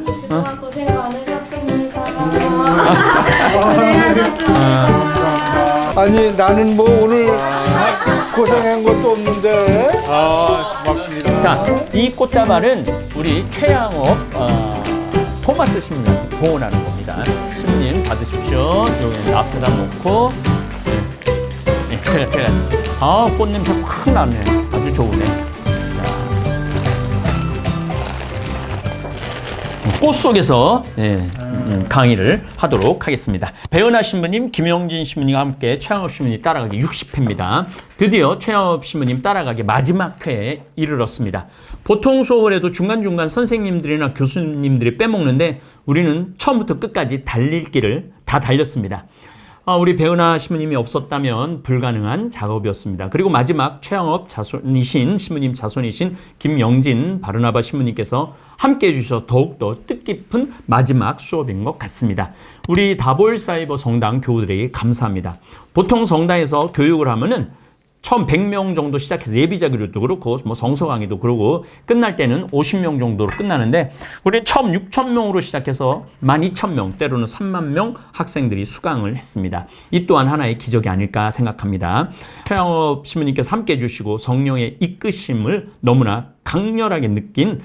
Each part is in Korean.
그동안 고생 많으셨습니다. 고생하셨습니다. 아니 나는 뭐 오늘 고생한 것도 없는데. 고맙습니다. 자, 이 꽃다발은 우리 최양업 토마스 신부님한테 봉헌하는 겁니다. 신부님 받으십시오. 여기 앞에다 놓고 제가 꽃냄새 확 나네. 아주 좋으네. 꽃 속에서 강의를 하도록 하겠습니다. 배은하 신부님, 김영진 신부님과 함께 최양업 신부님 따라가기 60회입니다. 드디어 최양업 신부님 따라가기 마지막 회에 이르렀습니다. 보통 수업을 해도 중간중간 선생님들이나 교수님들이 빼먹는데 우리는 처음부터 끝까지 달릴 길을 다 달렸습니다. 우리 배은하 신부님이 없었다면 불가능한 작업이었습니다. 그리고 마지막 최양업 자손이신 신부님 자손이신 김영진 바르나바 신부님께서 함께 해주셔서 더욱더 뜻깊은 마지막 수업인 것 같습니다. 우리 다볼사이버 성당 교우들에게 감사합니다. 보통 성당에서 교육을 하면은 처음 100명 정도 시작해서 예비자기로도 그렇고 뭐 성서 강의도 그러고 끝날 때는 50명 정도로 끝나는데 우리 처음 6,000명으로 시작해서 12,000명 때로는 30,000명 학생들이 수강을 했습니다. 이 또한 하나의 기적이 아닐까 생각합니다. 최양업 신부님께서 함께 해주시고 성령의 이끄심을 너무나 강렬하게 느낀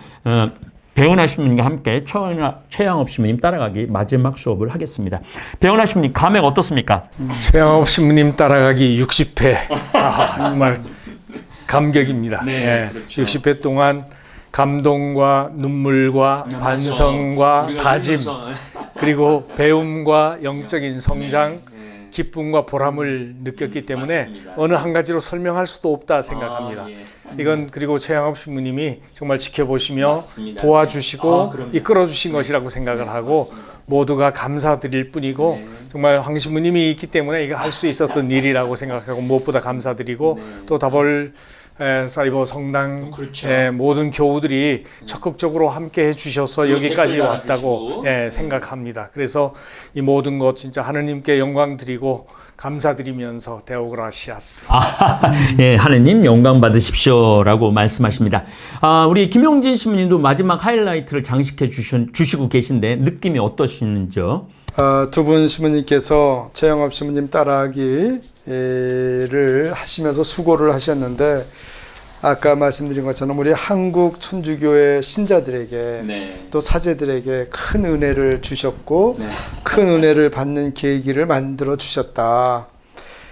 배은하 신부님과 함께 최양업 신부님 따라가기 마지막 수업을 하겠습니다. 배은하 신부님 감회가 어떻습니까? 최양업 신부님 따라가기 60회. 정말 감격입니다. 네, 그렇죠. 60회 동안 감동과 눈물과 반성과 다짐 그리고 배움과 영적인 성장 기쁨과 보람을 느꼈기 때문에 맞습니다. 어느 한 가지로 설명할 수도 없다 생각합니다. 이건 그리고 최양업 신부님이 정말 지켜보시며 맞습니다. 도와주시고 그럼요. 이끌어주신 것이라고 생각을 하고 모두가 감사드릴 뿐이고 정말 황 신부님이 있기 때문에 이거 할 수 있었던 일이라고 생각하고 무엇보다 감사드리고 또 다볼 사이버 성당 그렇죠. 모든 교우들이 적극적으로 함께 해주셔서 여기까지 댓글 왔다고 달아주시고. 생각합니다. 그래서 이 모든 것 진짜 하느님께 영광 드리고 감사드리면서 데오그라시아스. 하느님 영광 받으십시오라고 말씀하십니다. 우리 김용진 신부님도 마지막 하이라이트를 장식해 주시고 계신데 느낌이 어떠시는지요? 두 분 신부님께서 최양업 신부님 따라하기를 하시면서 수고를 하셨는데 아까 말씀드린 것처럼 우리 한국 천주교의 신자들에게 또 사제들에게 큰 은혜를 주셨고 큰 은혜를 받는 계기를 만들어 주셨다.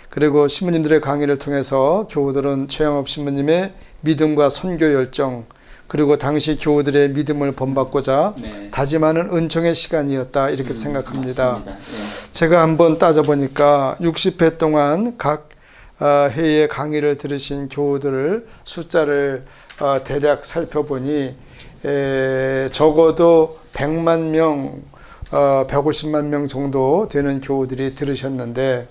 그리고 신부님들의 강의를 통해서 교우들은 최양업 신부님의 믿음과 선교 열정 그리고 당시 교우들의 믿음을 본받고자 다짐하는 은총의 시간이었다 이렇게 생각합니다. 제가 한번 따져보니까 60회 동안 각 회의 강의를 들으신 교우들을 숫자를 대략 살펴보니 적어도 100만 명, 150만 명 정도 되는 교우들이 들으셨는데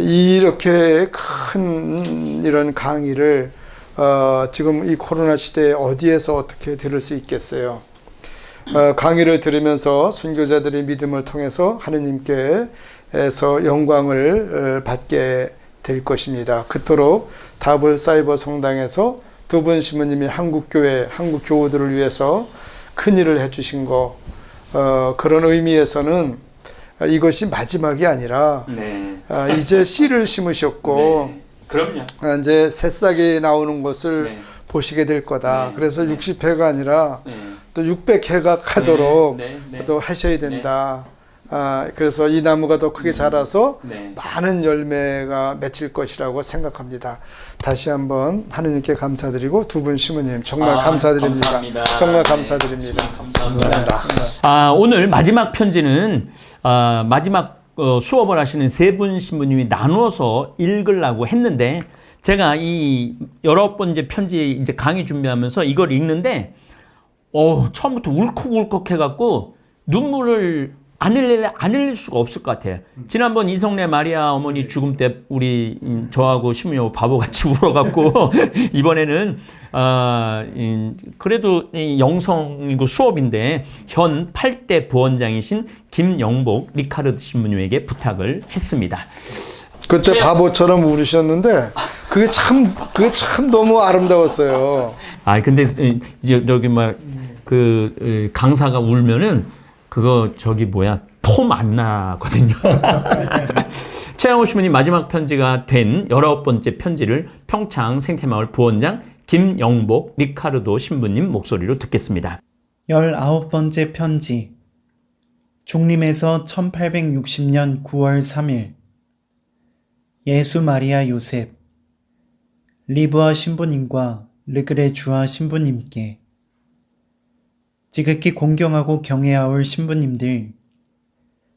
이렇게 큰 이런 강의를 지금 이 코로나 시대에 어디에서 어떻게 들을 수 있겠어요? 강의를 들으면서 순교자들의 믿음을 통해서 하느님께서 영광을 받게 될 것입니다. 그토록 다볼 사이버 성당에서 두 분 신부님이 한국교회, 한국 교우들을 위해서 큰 일을 해주신 거 그런 의미에서는 이것이 마지막이 아니라 이제 씨를 심으셨고 그럼요. 이제 새싹이 나오는 것을 보시게 될 거다. 그래서 60회가 아니라 또 600회가 가도록 또 하셔야 된다. 그래서 이 나무가 더 크게 자라서 많은 열매가 맺힐 것이라고 생각합니다. 다시 한번 하느님께 감사드리고 두 분 신부님 정말 감사드립니다. 감사합니다. 정말 감사드립니다. 감사합니다. 오늘 마지막 편지는 마지막 수업을 하시는 세 분 신부님이 나누어서 읽으려고 했는데 제가 이 19번째 편지 이제 강의 준비하면서 이걸 읽는데 처음부터 울컥울컥 해갖고 눈물을 안 흘릴 수가 없을 것 같아요. 지난번 이성래 마리아 어머니 죽음 때 우리 저하고 신부님하고 바보같이 울어갖고 이번에는 그래도 영성이고 수업인데 현 8대 부원장이신 김영복 리카르드 신부님에게 부탁을 했습니다. 그때 바보처럼 울으셨는데 그게 참 너무 아름다웠어요. 근데 이제 여기 막 강사가 울면은 그거 폼 안 나거든요. 최양호 신부님 마지막 편지가 된 19번째 편지를 평창 생태마을 부원장 김영복 리카르도 신부님 목소리로 듣겠습니다. 19번째 편지. 중림에서 1860년 9월 3일. 예수 마리아 요셉 리브아 신부님과 르그레 주아 신부님께 지극히 공경하고 경외하올 신부님들,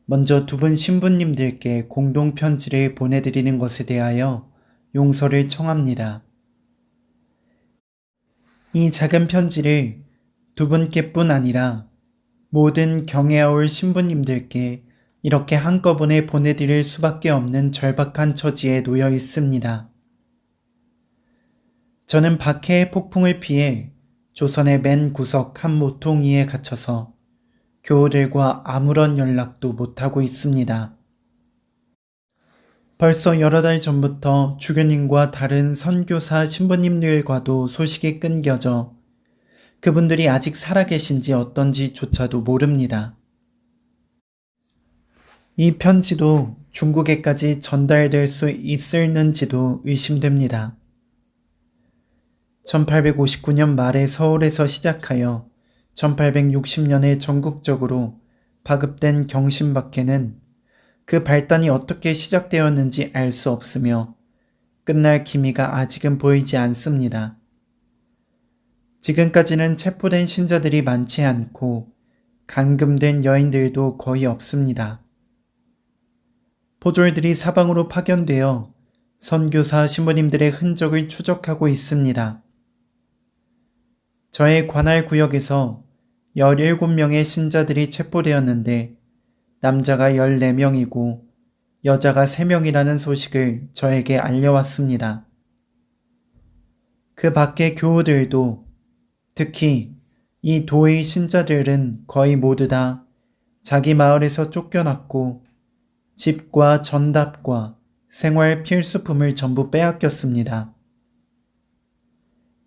먼저 두 분 신부님들께 공동 편지를 보내드리는 것에 대하여 용서를 청합니다. 이 작은 편지를 두 분께뿐 아니라 모든 경외하올 신부님들께 이렇게 한꺼번에 보내드릴 수밖에 없는 절박한 처지에 놓여 있습니다. 저는 박해의 폭풍을 피해 조선의 맨 구석 한 모퉁이에 갇혀서 교우들과 아무런 연락도 못하고 있습니다. 벌써 여러 달 전부터 주교님과 다른 선교사 신부님들과도 소식이 끊겨져 그분들이 아직 살아계신지 어떤지조차도 모릅니다. 이 편지도 중국에까지 전달될 수 있을는지도 의심됩니다. 1859년 말에 서울에서 시작하여 1860년에 전국적으로 파급된 경신박해는 그 발단이 어떻게 시작되었는지 알 수 없으며 끝날 기미가 아직은 보이지 않습니다. 지금까지는 체포된 신자들이 많지 않고 감금된 여인들도 거의 없습니다. 포졸들이 사방으로 파견되어 선교사 신부님들의 흔적을 추적하고 있습니다. 저의 관할 구역에서 17명의 신자들이 체포되었는데 남자가 14명이고 여자가 3명이라는 소식을 저에게 알려왔습니다. 그 밖의 교우들도 특히 이 도의 신자들은 거의 모두 다 자기 마을에서 쫓겨났고 집과 전답과 생활 필수품을 전부 빼앗겼습니다.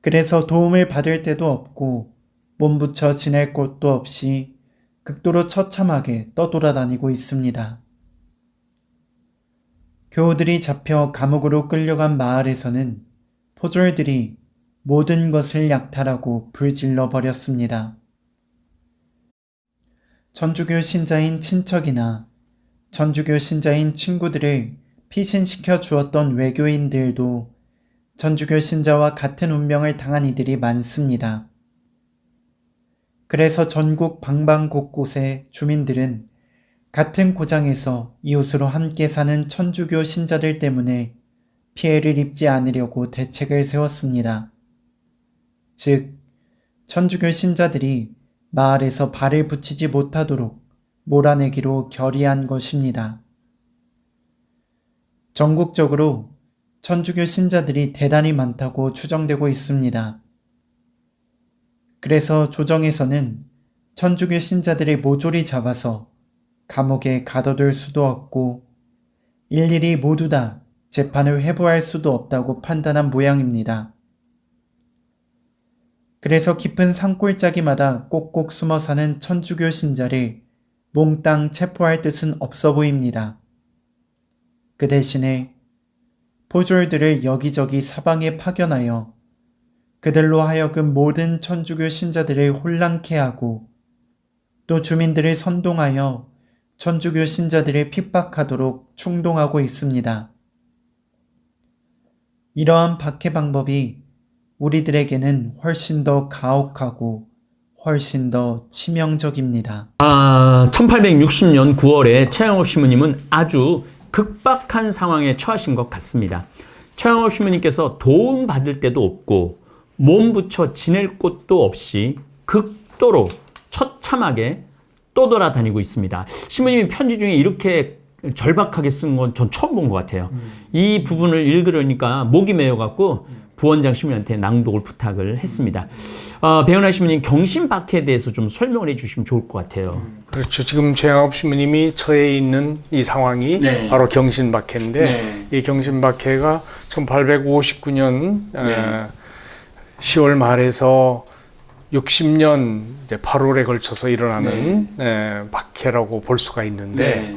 그래서 도움을 받을 데도 없고 몸부쳐 지낼 곳도 없이 극도로 처참하게 떠돌아다니고 있습니다. 교우들이 잡혀 감옥으로 끌려간 마을에서는 포졸들이 모든 것을 약탈하고 불질러 버렸습니다. 천주교 신자인 친척이나 천주교 신자인 친구들을 피신시켜 주었던 외교인들도 천주교 신자와 같은 운명을 당한 이들이 많습니다. 그래서 전국 방방곳곳의 주민들은 같은 고장에서 이웃으로 함께 사는 천주교 신자들 때문에 피해를 입지 않으려고 대책을 세웠습니다. 즉, 천주교 신자들이 마을에서 발을 붙이지 못하도록 몰아내기로 결의한 것입니다. 전국적으로 천주교 신자들이 대단히 많다고 추정되고 있습니다. 그래서 조정에서는 천주교 신자들의 모조리 잡아서 감옥에 가둬둘 수도 없고 일일이 모두 다 재판을 회부할 수도 없다고 판단한 모양입니다. 그래서 깊은 산골짜기마다 꼭꼭 숨어 사는 천주교 신자를 몽땅 체포할 뜻은 없어 보입니다. 그 대신에 포졸들을 여기저기 사방에 파견하여 그들로 하여금 모든 천주교 신자들을 혼란케 하고 또 주민들을 선동하여 천주교 신자들을 핍박하도록 충동하고 있습니다. 이러한 박해 방법이 우리들에게는 훨씬 더 가혹하고 훨씬 더 치명적입니다. 1860년 9월에 최양호 신부님은 아주 극박한 상황에 처하신 것 같습니다. 최양호 신부님께서 도움 받을 데도 없고 몸 붙여 지낼 곳도 없이 극도로 처참하게 떠돌아다니고 있습니다. 신부님이 편지 중에 이렇게 절박하게 쓴 건 전 처음 본 것 같아요. 이 부분을 읽으려니까 목이 메어갖고 부원장 신부님한테 낭독을 부탁을 했습니다. 배은하 신부님 경신박해에 대해서 좀 설명을 해주시면 좋을 것 같아요. 그렇죠. 지금 최양호 신부님이 처해 있는 이 상황이 네. 바로 경신박해인데 네. 이 경신박해가 1859년 10월 말에서 60년 이제 8월에 걸쳐서 일어나는 박해라고 볼 수가 있는데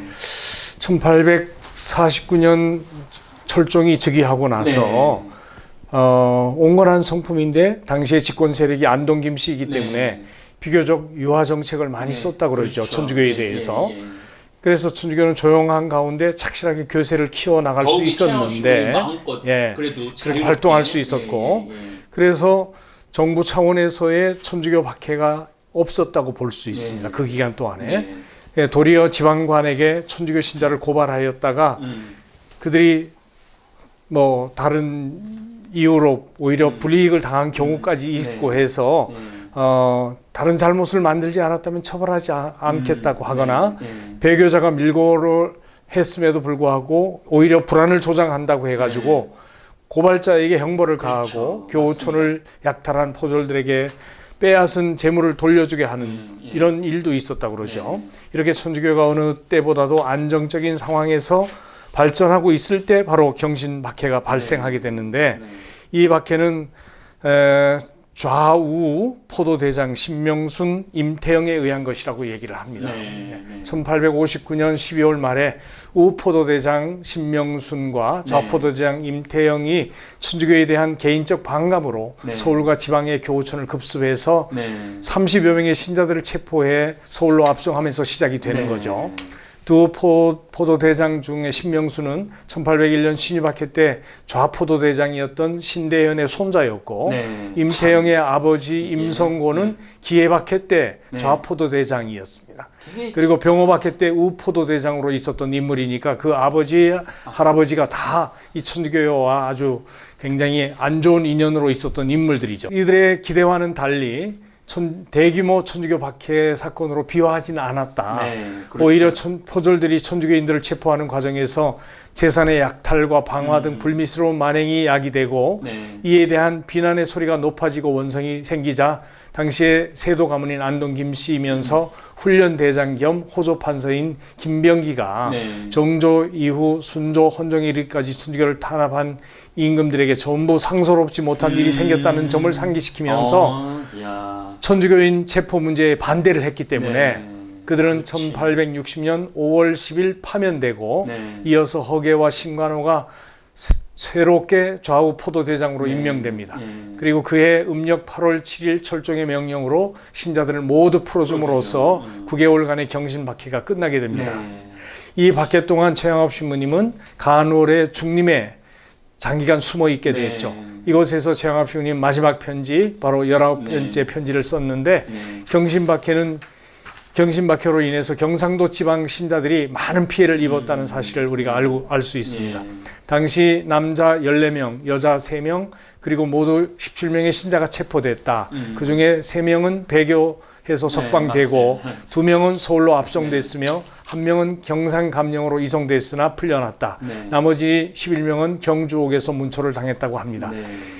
1849년 철종이 즉위하고 나서 온건한 성품인데 당시의 집권 세력이 안동 김씨이기 때문에 비교적 유화 정책을 많이 썼다 그러죠. 그렇죠. 천주교에 대해서. 그래서 천주교는 조용한 가운데 착실하게 교세를 키워 나갈 수 있었는데 그래도 그렇게 활동할 수 있었고 그래서 정부 차원에서의 천주교 박해가 없었다고 볼 수 있습니다. 그 기간 동안에 도리어 지방관에게 천주교 신자를 고발하였다가 그들이 뭐 다른 이유로 오히려 불이익을 당한 경우까지 있고 해서 다른 잘못을 만들지 않았다면 처벌하지 않겠다고 하거나 배교자가 밀고를 했음에도 불구하고 오히려 불안을 조장한다고 해가지고 고발자에게 형벌을 가하고 교우촌을 약탈한 포졸들에게 빼앗은 재물을 돌려주게 하는 이런 일도 있었다고 그러죠. 이렇게 천주교가 어느 때보다도 안정적인 상황에서 발전하고 있을 때 바로 경신 박해가 발생하게 됐는데 이 박해는 좌우 포도대장 신명순, 임태영에 의한 것이라고 얘기를 합니다. 1859년 12월 말에 우포도대장 신명순과 좌포도대장 임태영이 천주교에 대한 개인적 반감으로 서울과 지방의 교우촌을 급습해서 30여 명의 신자들을 체포해 서울로 압송하면서 시작이 되는 거죠. 두 포도대장 중에 신명수는 1801년 신유박해 때 좌포도대장이었던 신대현의 손자였고 임태영의 아버지 임성고는 기해박해 때 좌포도대장이었습니다. 그리고 병호박해 때 우포도대장으로 있었던 인물이니까 그 아버지, 할아버지가 다 이 천주교와 아주 굉장히 안 좋은 인연으로 있었던 인물들이죠. 이들의 기대와는 달리 대규모 천주교 박해 사건으로 비화하지는 않았다. 그렇죠. 오히려 포졸들이 천주교인들을 체포하는 과정에서 재산의 약탈과 방화 등 불미스러운 만행이 야기되고 이에 대한 비난의 소리가 높아지고 원성이 생기자 당시에 세도 가문인 안동 김씨이면서 훈련대장 겸 호조판서인 김병기가 정조 이후 순조 헌정에 이르기까지 천주교를 탄압한 임금들에게 전부 상소롭지 못한 일이 생겼다는 점을 상기시키면서 천주교인 체포 문제에 반대를 했기 때문에 그들은 1860년 5월 10일 파면되고 이어서 허계와 신관호가 새롭게 좌우 포도대장으로 임명됩니다. 그리고 그해 음력 8월 7일 철종의 명령으로 신자들을 모두 풀어줌으로써 9개월간의 경신 박해가 끝나게 됩니다. 이 박해 동안 최양업 신부님은 간월의 중림에 장기간 숨어 있게 되었죠. 이곳에서 최양업 신부님 마지막 편지, 바로 19번째 편지를 썼는데 경신박해로 인해서 경상도 지방 신자들이 많은 피해를 입었다는 사실을 우리가 알 수 있습니다. 당시 남자 14명, 여자 3명, 그리고 모두 17명의 신자가 체포됐다. 그 중에 3명은 배교해서 석방되고 2명은 서울로 압송됐으며 1명은 경상감령으로 이송됐으나 풀려났다. 나머지 11명은 경주옥에서 문초를 당했다고 합니다.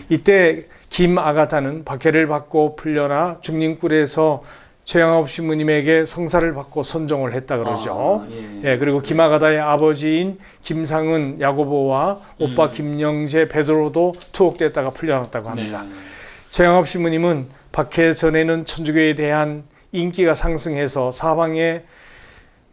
이때 김아가타는 박해를 받고 풀려나 중림굴에서 최양업 신부님에게 성사를 받고 선종을 했다 그러죠. 그리고 김아가다의 아버지인 김상은 야고보와 오빠 김영재 베드로도 투옥됐다가 풀려났다고 합니다. 최양업 신부님은 박해 전에는 천주교에 대한 인기가 상승해서 사방에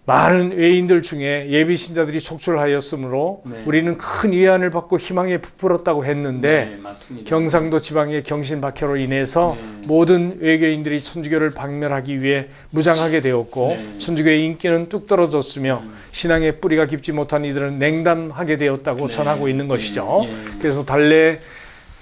많은 외인들 중에 예비 신자들이 촉출하였으므로 우리는 큰 위안을 받고 희망에 부풀었다고 했는데 경상도 지방의 경신 박해로 인해서 모든 외교인들이 천주교를 박멸하기 위해 무장하게 되었고 천주교의 인기는 뚝 떨어졌으며 신앙의 뿌리가 깊지 못한 이들은 냉담하게 되었다고 전하고 있는 것이죠. 그래서 달래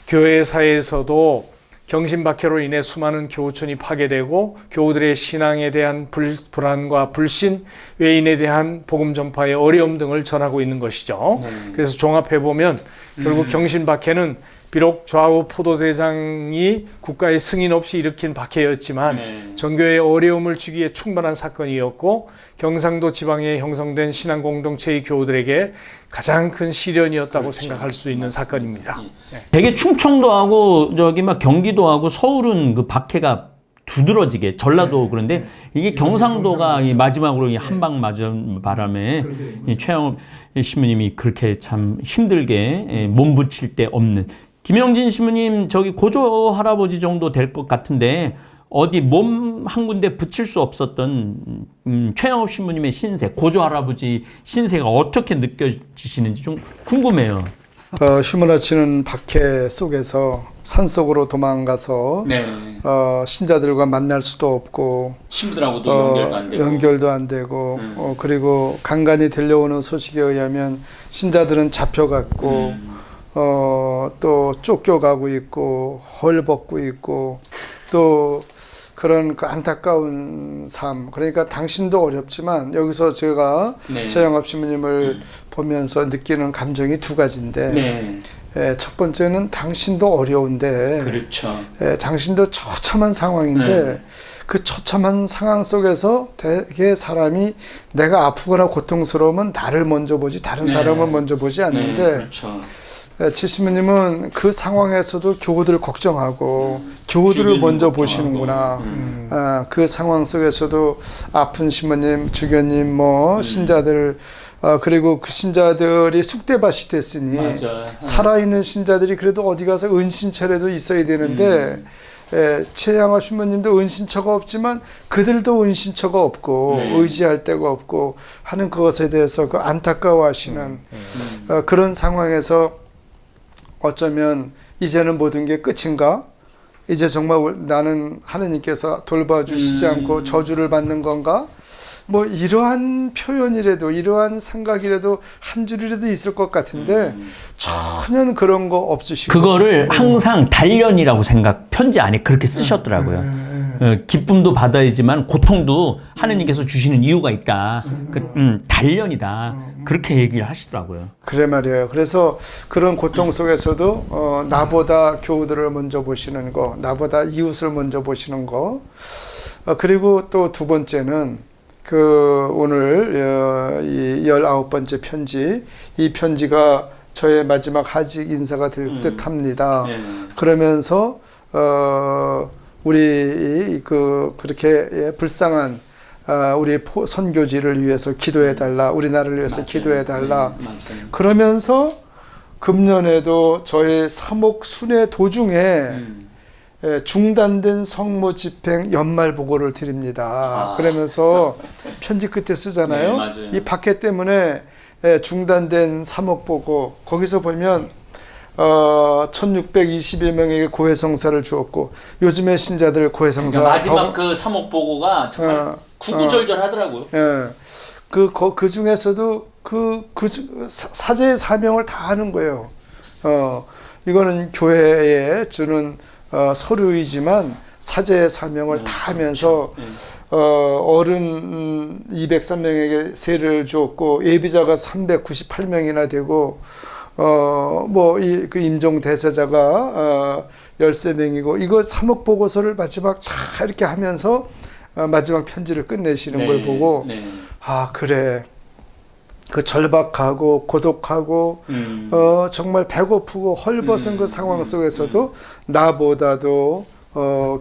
교회사에서도 경신박해로 인해 수많은 교우촌이 파괴되고 교우들의 신앙에 대한 불안과 불신, 외인에 대한 복음 전파의 어려움 등을 전하고 있는 것이죠. 그래서 종합해보면 결국 경신박해는 비록 좌우 포도대장이 국가의 승인 없이 일으킨 박해였지만 정교의 어려움을 주기에 충분한 사건이었고 경상도 지방에 형성된 신앙 공동체의 교우들에게 가장 큰 시련이었다고 생각할 수 있는 사건입니다. 되게 충청도하고 저기 막 경기도하고 서울은 그 박해가 두드러지게 전라도 그런데 이게 경상도가 이 마지막으로 이 한방 맞은 바람에 이 최양업 신부님이 그렇게 참 힘들게 몸부칠 데 없는 김영진 신부님 저기 고조 할아버지 정도 될 것 같은데 어디 몸 한 군데 붙일 수 없었던 최영업 신부님의 신세, 고조 할아버지 신세가 어떻게 느껴지시는지 좀 궁금해요. 휘몰아치는 박해 속에서 산속으로 도망가서 네. 신자들과 만날 수도 없고 신부들하고도 연결도 안 되고 그리고 간간히 들려오는 소식에 의하면 신자들은 잡혀갔고 또 쫓겨가고 있고 헐벗고 있고 또 그런 그 안타까운 삶. 그러니까 당신도 어렵지만 여기서 제가 최영업 신부님을 보면서 느끼는 감정이 두 가지인데 첫 번째는 당신도 어려운데 그렇죠. 당신도 처참한 상황인데 그 처참한 상황 속에서 되게 사람이 내가 아프거나 고통스러우면 나를 먼저 보지 다른 사람을 먼저 보지 않는데 그렇죠. 칠신부님은 그 상황에서도 교우들을 걱정하고 교우들을 먼저 보시는구나. 그 상황 속에서도 아픈 신부님, 주교님, 신자들 그리고 그 신자들이 쑥대밭이 됐으니 살아있는 신자들이 그래도 어디 가서 은신처라도 있어야 되는데 최양업 신부님도 은신처가 없지만 그들도 은신처가 없고 의지할 데가 없고 하는 그것에 대해서 그 안타까워하시는 그런 상황에서 어쩌면 이제는 모든 게 끝인가? 이제 정말 나는 하느님께서 돌봐주시지 않고 저주를 받는 건가? 뭐 이러한 표현이라도 이러한 생각이라도 한 줄이라도 있을 것 같은데 전혀 그런 거 없으시고 그거를 항상 단련이라고 편지 안에 그렇게 쓰셨더라고요. 기쁨도 받아야지만 고통도 하느님께서 주시는 이유가 있다. 단련이다. 그렇게 얘기를 하시더라고요. 그래 말이에요. 그래서 그런 고통 속에서도 나보다 교우들을 먼저 보시는 거, 나보다 이웃을 먼저 보시는 거, 그리고 또 두 번째는 오늘 이 19번째 편지, 이 편지가 저의 마지막 하직 인사가 될 듯합니다. 그러면서 우리 그렇게 불쌍한 우리 선교지를 위해서 기도해달라, 우리나라를 위해서 기도해달라. 그러면서 금년에도 저의 사목 순회 도중에 중단된 성모 집행 연말 보고를 드립니다. 그러면서 편지 끝에 쓰잖아요. 이 박해 때문에 중단된 사목 보고 거기서 보면 1621명에게 고해성사를 주었고 요즘의 신자들 고해성사 마지막 그 사목 보고가 정말 구구절절하더라고요. 그 중에서도 사제의 사명을 다 하는 거예요. 이거는 교회에 주는 서류이지만 사제의 사명을 다 하면서 어른 203명에게 세례를 주었고 예비자가 398명이나 되고 그 임종 대세자가 13명이고 이거 사목 보고서를 마지막 다 이렇게 하면서 마지막 편지를 끝내시는 걸 보고 그래 그 절박하고 고독하고 정말 배고프고 헐벗은 그 상황 속에서도 나보다도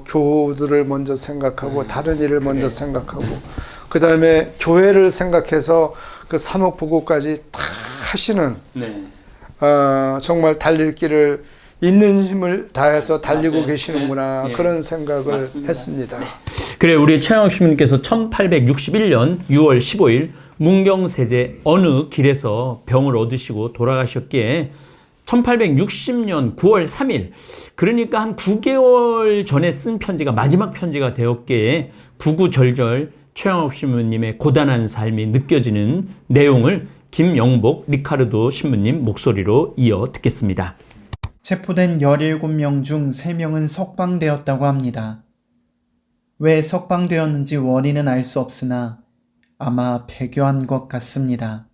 교우들을 먼저 생각하고 다른 일을 먼저 생각하고 그 다음에 교회를 생각해서 그 사목 보고까지 다 하시는 정말 달릴 길을 있는 힘을 다해서 달리고 계시는구나 그런 생각을 했습니다. 그래 우리 최영업 신부님께서 1861년 6월 15일 문경세제 어느 길에서 병을 얻으시고 돌아가셨기에 1860년 9월 3일 그러니까 한 9개월 전에 쓴 편지가 마지막 편지가 되었기에 구구절절 최영업 신부님의 고단한 삶이 느껴지는 내용을 김영복 리카르도 신부님 목소리로 이어 듣겠습니다. 체포된 17명 중 3명은 석방되었다고 합니다. 왜 석방되었는지 원인은 알 수 없으나 아마 배교한 것 같습니다.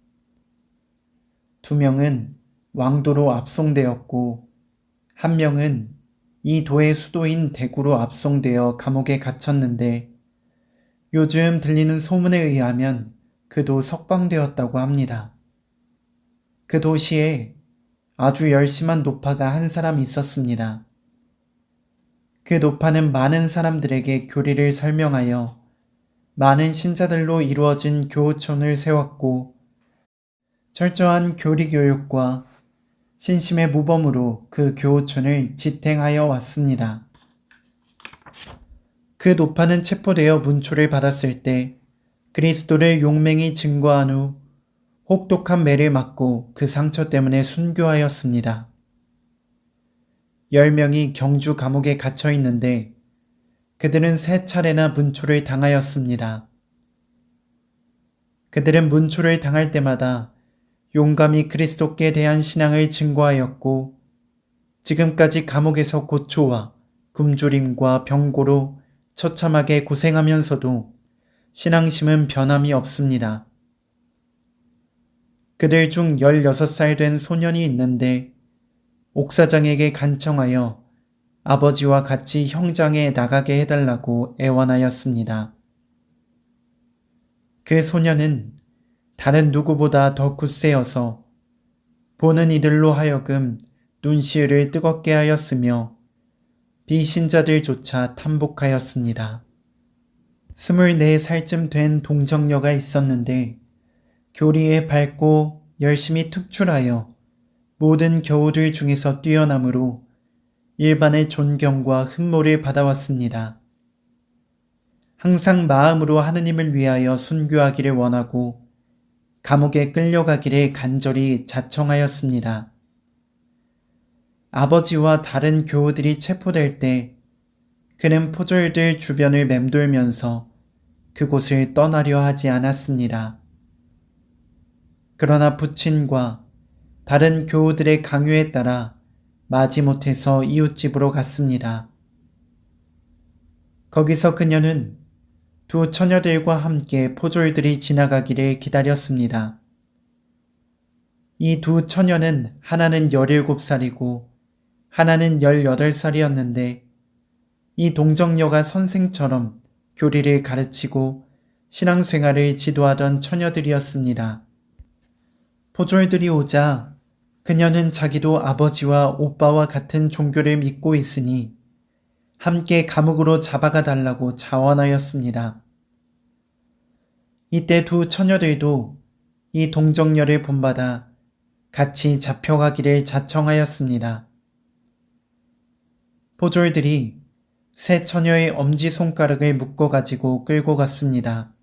2명은 왕도로 압송되었고 1명은 이 도의 수도인 대구로 압송되어 감옥에 갇혔는데 요즘 들리는 소문에 의하면 그도 석방되었다고 합니다. 그 도시에 아주 열심한 노파가 한 사람 있었습니다. 그 노파는 많은 사람들에게 교리를 설명하여 많은 신자들로 이루어진 교우촌을 세웠고 철저한 교리 교육과 신심의 모범으로 그 교우촌을 지탱하여 왔습니다. 그 노파는 체포되어 문초를 받았을 때 그리스도를 용맹히 증거한 후 혹독한 매를 맞고 그 상처 때문에 순교하였습니다. 10명이 경주 감옥에 갇혀 있는데 그들은 3차례나 문초를 당하였습니다. 그들은 문초를 당할 때마다 용감히 그리스도께 대한 신앙을 증거하였고 지금까지 감옥에서 고초와 굶주림과 병고로 처참하게 고생하면서도 신앙심은 변함이 없습니다. 그들 중 16살 된 소년이 있는데 옥사장에게 간청하여 아버지와 같이 형장에 나가게 해달라고 애원하였습니다. 그 소년은 다른 누구보다 더 굳세어서 보는 이들로 하여금 눈시울을 뜨겁게 하였으며 비신자들조차 탐복하였습니다. 24살쯤 된 동정녀가 있었는데 교리에 밝고 열심히 특출하여 모든 겨우들 중에서 뛰어남으로 일반의 존경과 흠모를 받아왔습니다. 항상 마음으로 하느님을 위하여 순교하기를 원하고 감옥에 끌려가기를 간절히 자청하였습니다. 아버지와 다른 교우들이 체포될 때 그는 포졸들 주변을 맴돌면서 그곳을 떠나려 하지 않았습니다. 그러나 부친과 다른 교우들의 강요에 따라 마지못해서 이웃집으로 갔습니다. 거기서 그녀는 2 처녀들과 함께 포졸들이 지나가기를 기다렸습니다. 이 2 처녀는 하나는 17살이고 하나는 18살이었는데 이 동정녀가 선생처럼 교리를 가르치고 신앙생활을 지도하던 처녀들이었습니다. 포졸들이 오자 그녀는 자기도 아버지와 오빠와 같은 종교를 믿고 있으니 함께 감옥으로 잡아가 달라고 자원하였습니다. 이때 2 처녀들도 이 동정녀를 본받아 같이 잡혀가기를 자청하였습니다. 포졸들이 3 처녀의 엄지손가락을 묶어가지고 끌고 갔습니다.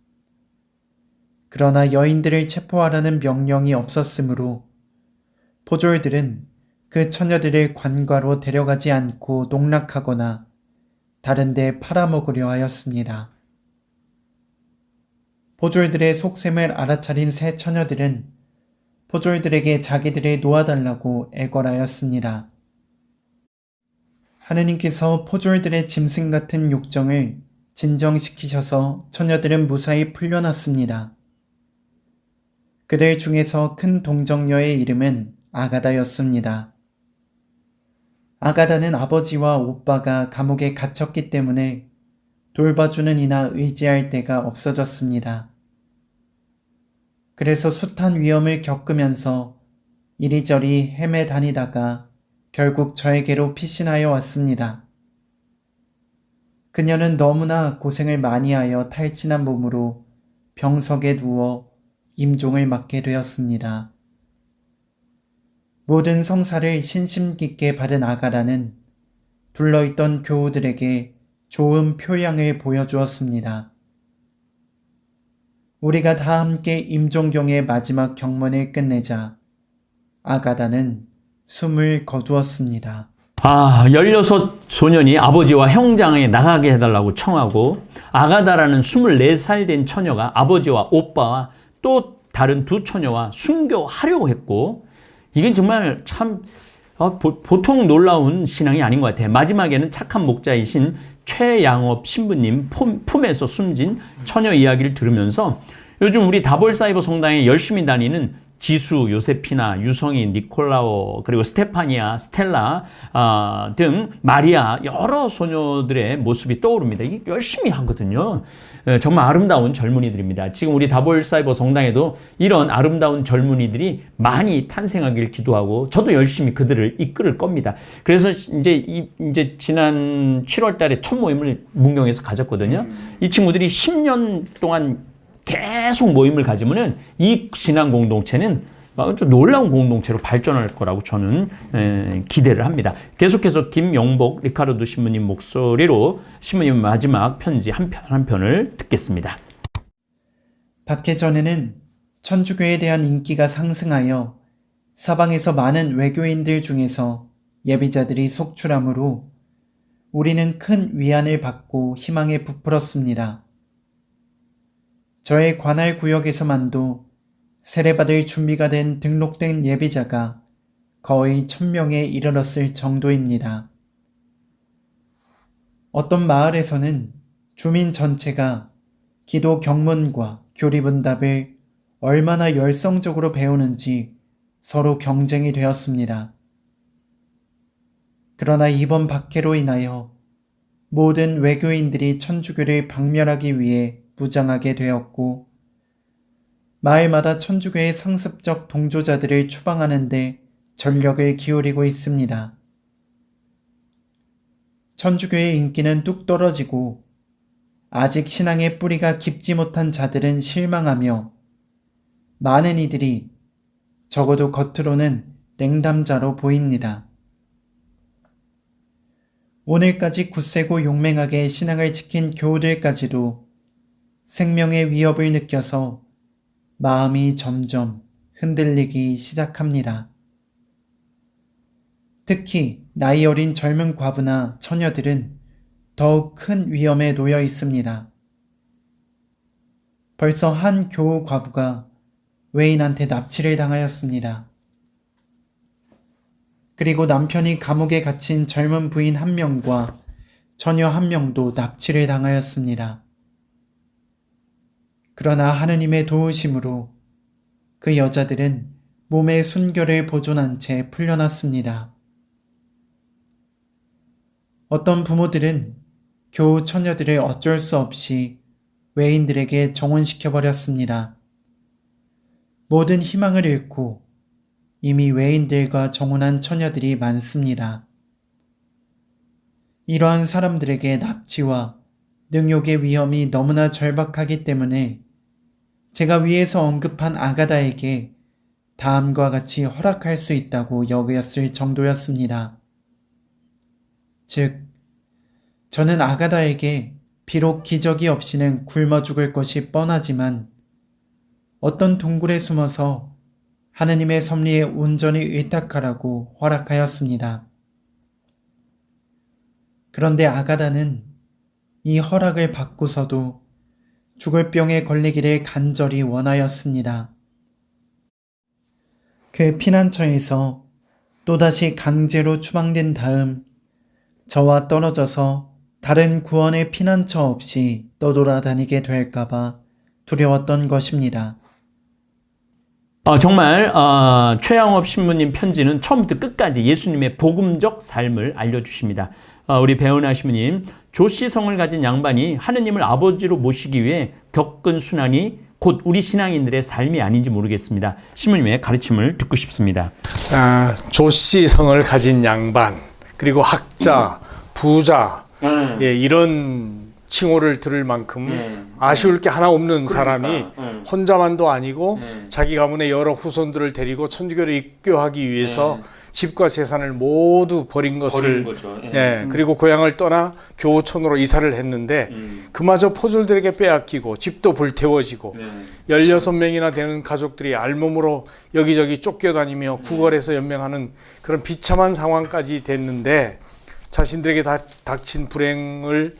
그러나 여인들을 체포하라는 명령이 없었으므로 포졸들은 그 처녀들을 관과로 데려가지 않고 농락하거나 다른 데 팔아먹으려 하였습니다. 포졸들의 속셈을 알아차린 3 처녀들은 포졸들에게 자기들을 놓아달라고 애걸하였습니다. 하느님께서 포졸들의 짐승 같은 욕정을 진정시키셔서 처녀들은 무사히 풀려났습니다. 그들 중에서 큰 동정녀의 이름은 아가다였습니다. 아가다는 아버지와 오빠가 감옥에 갇혔기 때문에 돌봐주는 이나 의지할 데가 없어졌습니다. 그래서 숱한 위험을 겪으면서 이리저리 헤매 다니다가 결국 저에게로 피신하여 왔습니다. 그녀는 너무나 고생을 많이 하여 탈진한 몸으로 병석에 누워 임종을 맞게 되었습니다. 모든 성사를 신심 깊게 받은 아가다는 둘러있던 교우들에게 좋은 표양을 보여주었습니다. 우리가 다 함께 임종경의 마지막 경문을 끝내자 아가다는 숨을 거두었습니다. 16 소년이 아버지와 형장에 나가게 해달라고 청하고 아가다라는 24살 된 처녀가 아버지와 오빠와 또 다른 2 처녀와 순교하려고 했고 이게 정말 참 보통 놀라운 신앙이 아닌 것 같아요. 마지막에는 착한 목자이신 최양업 신부님 품에서 숨진 처녀 이야기를 들으면서 요즘 우리 다볼사이버 성당에 열심히 다니는 지수, 요세피나, 유성이, 니콜라오, 그리고 스테파니아, 스텔라 등 마리아 여러 소녀들의 모습이 떠오릅니다. 이게 열심히 하거든요. 정말 아름다운 젊은이들입니다. 지금 우리 다볼사이버 성당에도 이런 아름다운 젊은이들이 많이 탄생하길 기도하고 저도 열심히 그들을 이끌을 겁니다. 그래서 이제 지난 7월 달에 첫 모임을 문경에서 가졌거든요. 이 친구들이 10년 동안 계속 모임을 가지면은 이 신앙 공동체는 아주 놀라운 공동체로 발전할 거라고 저는 기대를 합니다. 계속해서 김영복 리카르도 신부님 목소리로 신부님 마지막 편지 한 편을 듣겠습니다. 박해 전에는 천주교에 대한 인기가 상승하여 사방에서 많은 외교인들 중에서 예비자들이 속출하므로 우리는 큰 위안을 받고 희망에 부풀었습니다. 저의 관할 구역에서만도 세례받을 준비가 된 등록된 예비자가 거의 1000명에 이르렀을 정도입니다. 어떤 마을에서는 주민 전체가 기도 경문과 교리문답을 얼마나 열성적으로 배우는지 서로 경쟁이 되었습니다. 그러나 이번 박해로 인하여 모든 외교인들이 천주교를 박멸하기 위해 무장하게 되었고 마을마다 천주교의 상습적 동조자들을 추방하는 데 전력을 기울이고 있습니다. 천주교의 인기는 뚝 떨어지고 아직 신앙의 뿌리가 깊지 못한 자들은 실망하며 많은 이들이 적어도 겉으로는 냉담자로 보입니다. 오늘까지 굳세고 용맹하게 신앙을 지킨 교우들까지도 생명의 위협을 느껴서 마음이 점점 흔들리기 시작합니다. 특히 나이 어린 젊은 과부나 처녀들은 더욱 큰 위험에 놓여 있습니다. 벌써 한 교우 과부가 외인한테 납치를 당하였습니다. 그리고 남편이 감옥에 갇힌 젊은 부인 1명과 처녀 1명도 납치를 당하였습니다. 그러나 하느님의 도우심으로 그 여자들은 몸의 순결을 보존한 채 풀려났습니다. 어떤 부모들은 교우 처녀들을 어쩔 수 없이 외인들에게 정혼시켜버렸습니다. 모든 희망을 잃고 이미 외인들과 정혼한 처녀들이 많습니다. 이러한 사람들에게 납치와 능욕의 위험이 너무나 절박하기 때문에 제가 위에서 언급한 아가다에게 다음과 같이 허락할 수 있다고 여겼을 정도였습니다. 즉, 저는 아가다에게 비록 기적이 없이는 굶어 죽을 것이 뻔하지만 어떤 동굴에 숨어서 하느님의 섭리에 온전히 의탁하라고 허락하였습니다. 그런데 아가다는 이 허락을 받고서도 죽을 병에 걸리기를 간절히 원하였습니다. 그 피난처에서 또다시 강제로 추방된 다음 저와 떨어져서 다른 구원의 피난처 없이 떠돌아다니게 될까봐 두려웠던 것입니다. 정말 최양업 신부님 편지는 처음부터 끝까지 예수님의 복음적 삶을 알려주십니다. 우리 배은하 신부님, 조씨성을 가진 양반이 하느님을 아버지로 모시기 위해 겪은 순환이 곧 우리 신앙인들의 삶이 아닌지 모르겠습니다. 신부님의 가르침을 듣고 싶습니다. 조씨성을 가진 양반, 그리고 학자, 부자, 이런 칭호를 들을 만큼 아쉬울 게 하나 없는 사람이 혼자만도 아니고 자기 가문의 여러 후손들을 데리고 천주교를 입교하기 위해서 집과 재산을 모두 버린 것을 그리고 고향을 떠나 교우촌으로 이사를 했는데 그마저 포졸들에게 빼앗기고 집도 불태워지고 16명이나 되는 가족들이 알몸으로 여기저기 쫓겨다니며 구걸해서 연명하는 그런 비참한 상황까지 됐는데 자신들에게 닥친 불행을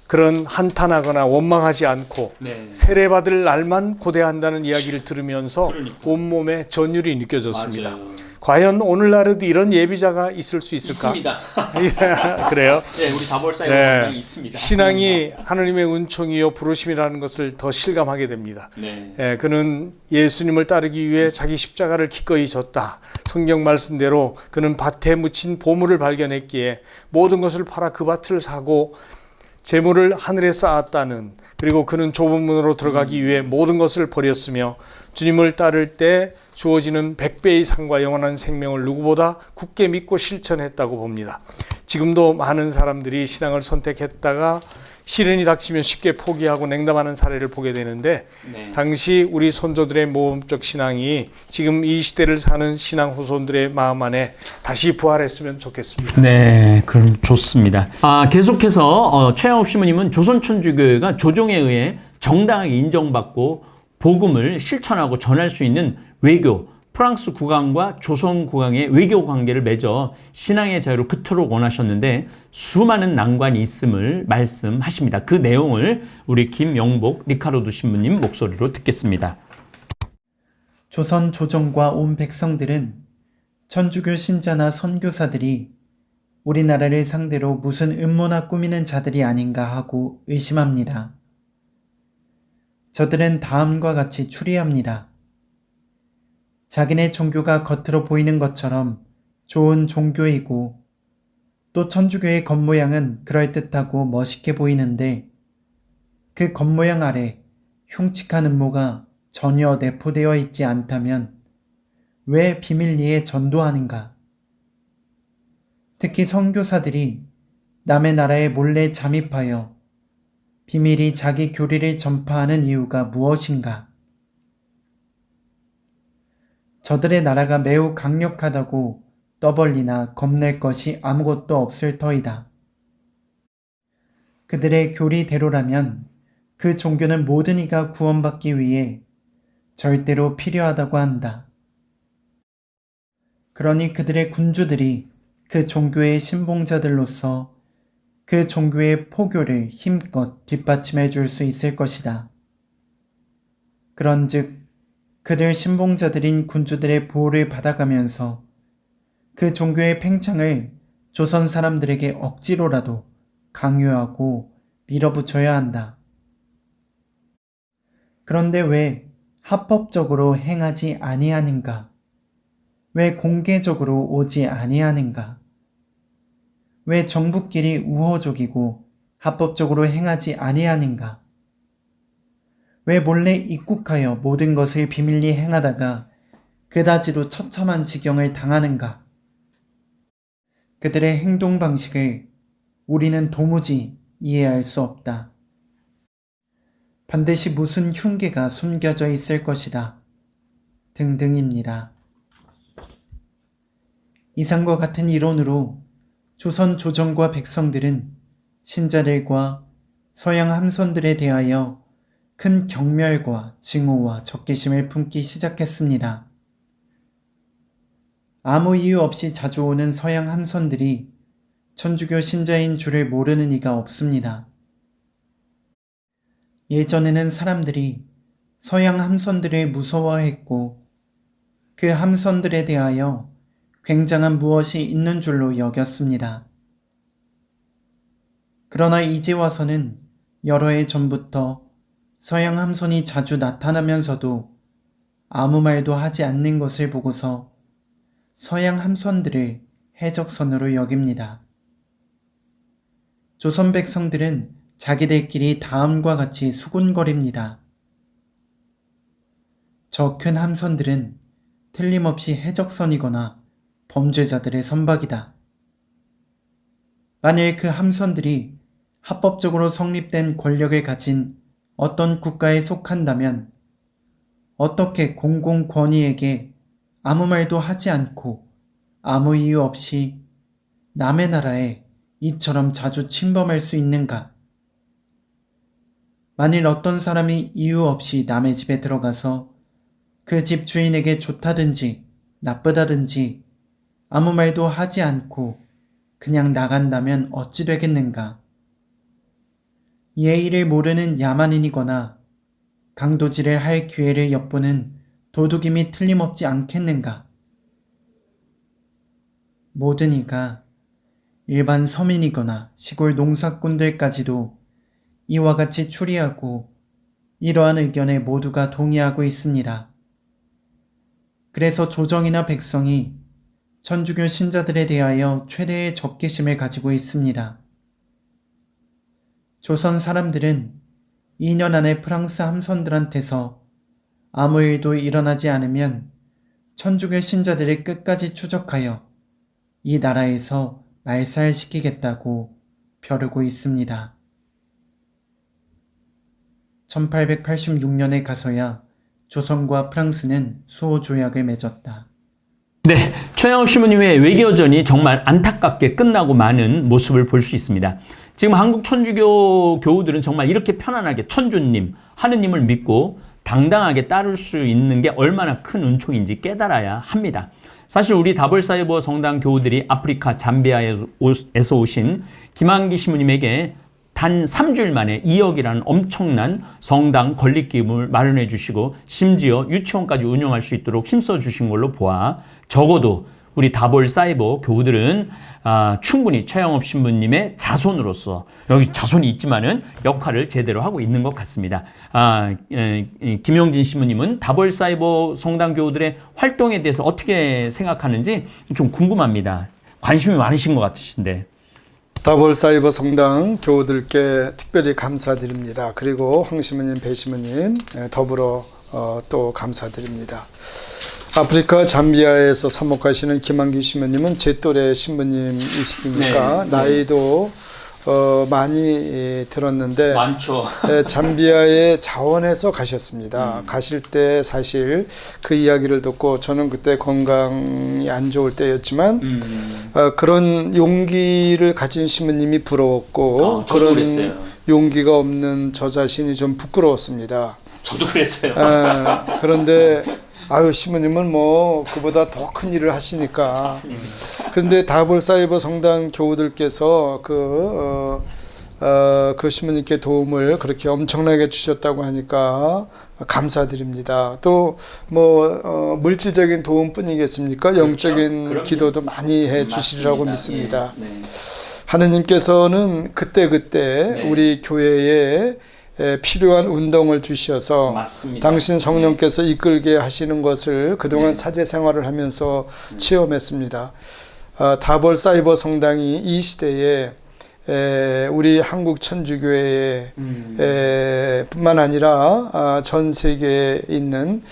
그런 한탄하거나 원망하지 않고 세례받을 날만 고대한다는 이야기를 들으면서 온몸에 전율이 느껴졌습니다. 맞아요. 과연 오늘날에도 이런 예비자가 있을 수 있을까? 있습니다. 그래요? 네, 우리 다볼사에 있습니다. 신앙이 하느님의 은총이요 부르심이라는 것을 더 실감하게 됩니다. 그는 예수님을 따르기 위해 자기 십자가를 기꺼이 졌다. 성경 말씀대로 그는 밭에 묻힌 보물을 발견했기에 모든 것을 팔아 그 밭을 사고 재물을 하늘에 쌓았다는, 그리고 그는 좁은 문으로 들어가기 위해 모든 것을 버렸으며 주님을 따를 때 주어지는 100배의 상과 영원한 생명을 누구보다 굳게 믿고 실천했다고 봅니다. 지금도 많은 사람들이 신앙을 선택했다가 시련이 닥치면 쉽게 포기하고 냉담하는 사례를 보게 되는데 당시 우리 선조들의 모범적 신앙이 지금 이 시대를 사는 신앙 후손들의 마음 안에 다시 부활했으면 좋겠습니다. 네, 그럼 좋습니다. 계속해서 최영업 신부님은 조선천주교회가 조정에 의해 정당하게 인정받고 복음을 실천하고 전할 수 있는 외교, 프랑스 국왕과 조선 국왕의 외교 관계를 맺어 신앙의 자유로 그토록 원하셨는데 수많은 난관이 있음을 말씀하십니다. 그 내용을 우리 김영복 리카르도 신부님 목소리로 듣겠습니다. 조선 조정과 온 백성들은 천주교 신자나 선교사들이 우리나라를 상대로 무슨 음모나 꾸미는 자들이 아닌가 하고 의심합니다. 저들은 다음과 같이 추리합니다. 자기네 종교가 겉으로 보이는 것처럼 좋은 종교이고 또 천주교의 겉모양은 그럴듯하고 멋있게 보이는데 그 겉모양 아래 흉측한 음모가 전혀 내포되어 있지 않다면 왜 비밀리에 전도하는가? 특히 선교사들이 남의 나라에 몰래 잠입하여 비밀이 자기 교리를 전파하는 이유가 무엇인가? 저들의 나라가 매우 강력하다고 떠벌리나 겁낼 것이 아무것도 없을 터이다. 그들의 교리대로라면 그 종교는 모든 이가 구원받기 위해 절대로 필요하다고 한다. 그러니 그들의 군주들이 그 종교의 신봉자들로서 그 종교의 포교를 힘껏 뒷받침해 줄 수 있을 것이다. 그런즉 그들 신봉자들인 군주들의 보호를 받아가면서 그 종교의 팽창을 조선 사람들에게 억지로라도 강요하고 밀어붙여야 한다. 그런데 왜 합법적으로 행하지 아니하는가? 왜 공개적으로 오지 아니하는가? 왜 정부끼리 우호적이고 합법적으로 행하지 아니하는가? 왜 몰래 입국하여 모든 것을 비밀리 행하다가 그다지도 처참한 지경을 당하는가? 그들의 행동 방식을 우리는 도무지 이해할 수 없다. 반드시 무슨 흉계가 숨겨져 있을 것이다. 등등입니다. 이상과 같은 이론으로 조선 조정과 백성들은 신자들과 서양 함선들에 대하여 큰 경멸과 증오와 적개심을 품기 시작했습니다. 아무 이유 없이 자주 오는 서양 함선들이 천주교 신자인 줄을 모르는 이가 없습니다. 예전에는 사람들이 서양 함선들을 무서워했고 그 함선들에 대하여 굉장한 무엇이 있는 줄로 여겼습니다. 그러나 이제 와서는 여러 해 전부터 서양 함선이 자주 나타나면서도 아무 말도 하지 않는 것을 보고서 서양 함선들을 해적선으로 여깁니다. 조선 백성들은 자기들끼리 다음과 같이 수군거립니다. 저 큰 함선들은 틀림없이 해적선이거나 범죄자들의 선박이다. 만일 그 함선들이 합법적으로 성립된 권력을 가진 어떤 국가에 속한다면 어떻게 공공권위에게 아무 말도 하지 않고 아무 이유 없이 남의 나라에 이처럼 자주 침범할 수 있는가? 만일 어떤 사람이 이유 없이 남의 집에 들어가서 그 집 주인에게 좋다든지 나쁘다든지 아무 말도 하지 않고 그냥 나간다면 어찌 되겠는가? 예의를 모르는 야만인이거나 강도질을 할 기회를 엿보는 도둑임이 틀림없지 않겠는가? 모든 이가 일반 서민이거나 시골 농사꾼들까지도 이와 같이 추리하고 이러한 의견에 모두가 동의하고 있습니다. 그래서 조정이나 백성이 천주교 신자들에 대하여 최대의 적개심을 가지고 있습니다. 조선 사람들은 2년 안에 프랑스 함선들한테서 아무 일도 일어나지 않으면 천주교 신자들을 끝까지 추적하여 이 나라에서 말살시키겠다고 벼르고 있습니다. 1886년에 가서야 조선과 프랑스는 수호 조약을 맺었다. 네, 최양업 신부님의 외교전이 정말 안타깝게 끝나고 마는 모습을 볼 수 있습니다. 지금 한국 천주교 교우들은 정말 이렇게 편안하게 천주님, 하느님을 믿고 당당하게 따를 수 있는 게 얼마나 큰 은총인지 깨달아야 합니다. 사실 우리 다볼사이버 성당 교우들이 아프리카 잠비아에서 오신 김한기 신부님에게 단 3주일 만에 2억이라는 엄청난 성당 건립기금을 마련해 주시고 심지어 유치원까지 운영할 수 있도록 힘써 주신 걸로 보아 적어도 우리 다볼 사이버 교우들은 충분히 최영업 신부님의 자손으로서 여기 자손이 있지만은 역할을 제대로 하고 있는 것 같습니다. 김용진 신부님은 다볼 사이버 성당 교우들의 활동에 대해서 어떻게 생각하는지 좀 궁금합니다. 관심이 많으신 것 같으신데. 다볼사이버 성당 교우들께 특별히 감사드립니다. 그리고 황 신부님, 배 신부님 더불어 또 감사드립니다. 아프리카 잠비아에서 사목하시는 김한기 신부님은 제 또래 신부님이시니까 네, 나이도 많이 들었는데 많죠. 잠비아에 자원해서 가셨습니다. 가실 때 사실 그 이야기를 듣고 저는 그때 건강이 안 좋을 때였지만 그런 용기를 가진 신부님이 부러웠고 저도 그런 그랬어요. 용기가 없는 저 자신이 좀 부끄러웠습니다. 저도 그랬어요. 그런데 아유 신부님은 뭐 그보다 더 큰 일을 하시니까. 그런데 다볼사이버 성당 교우들께서 그 신부님께 도움을 그렇게 엄청나게 주셨다고 하니까 감사드립니다. 또 뭐 물질적인 도움뿐이겠습니까? 그렇죠. 영적인 그럼요. 기도도 많이 해 주시리라고 맞습니다. 믿습니다. 예, 네. 하느님께서는 그때그때 네. 우리 교회에 필요한 운동을 주셔서 맞습니다. 당신 성령께서 이끌게 하시는 것을 그동안 네. 사제 생활을 하면서 체험했습니다. 다볼 사이버 성당이 이 시대에 우리 한국 천주교회 뿐만 아니라 전 세계에 있는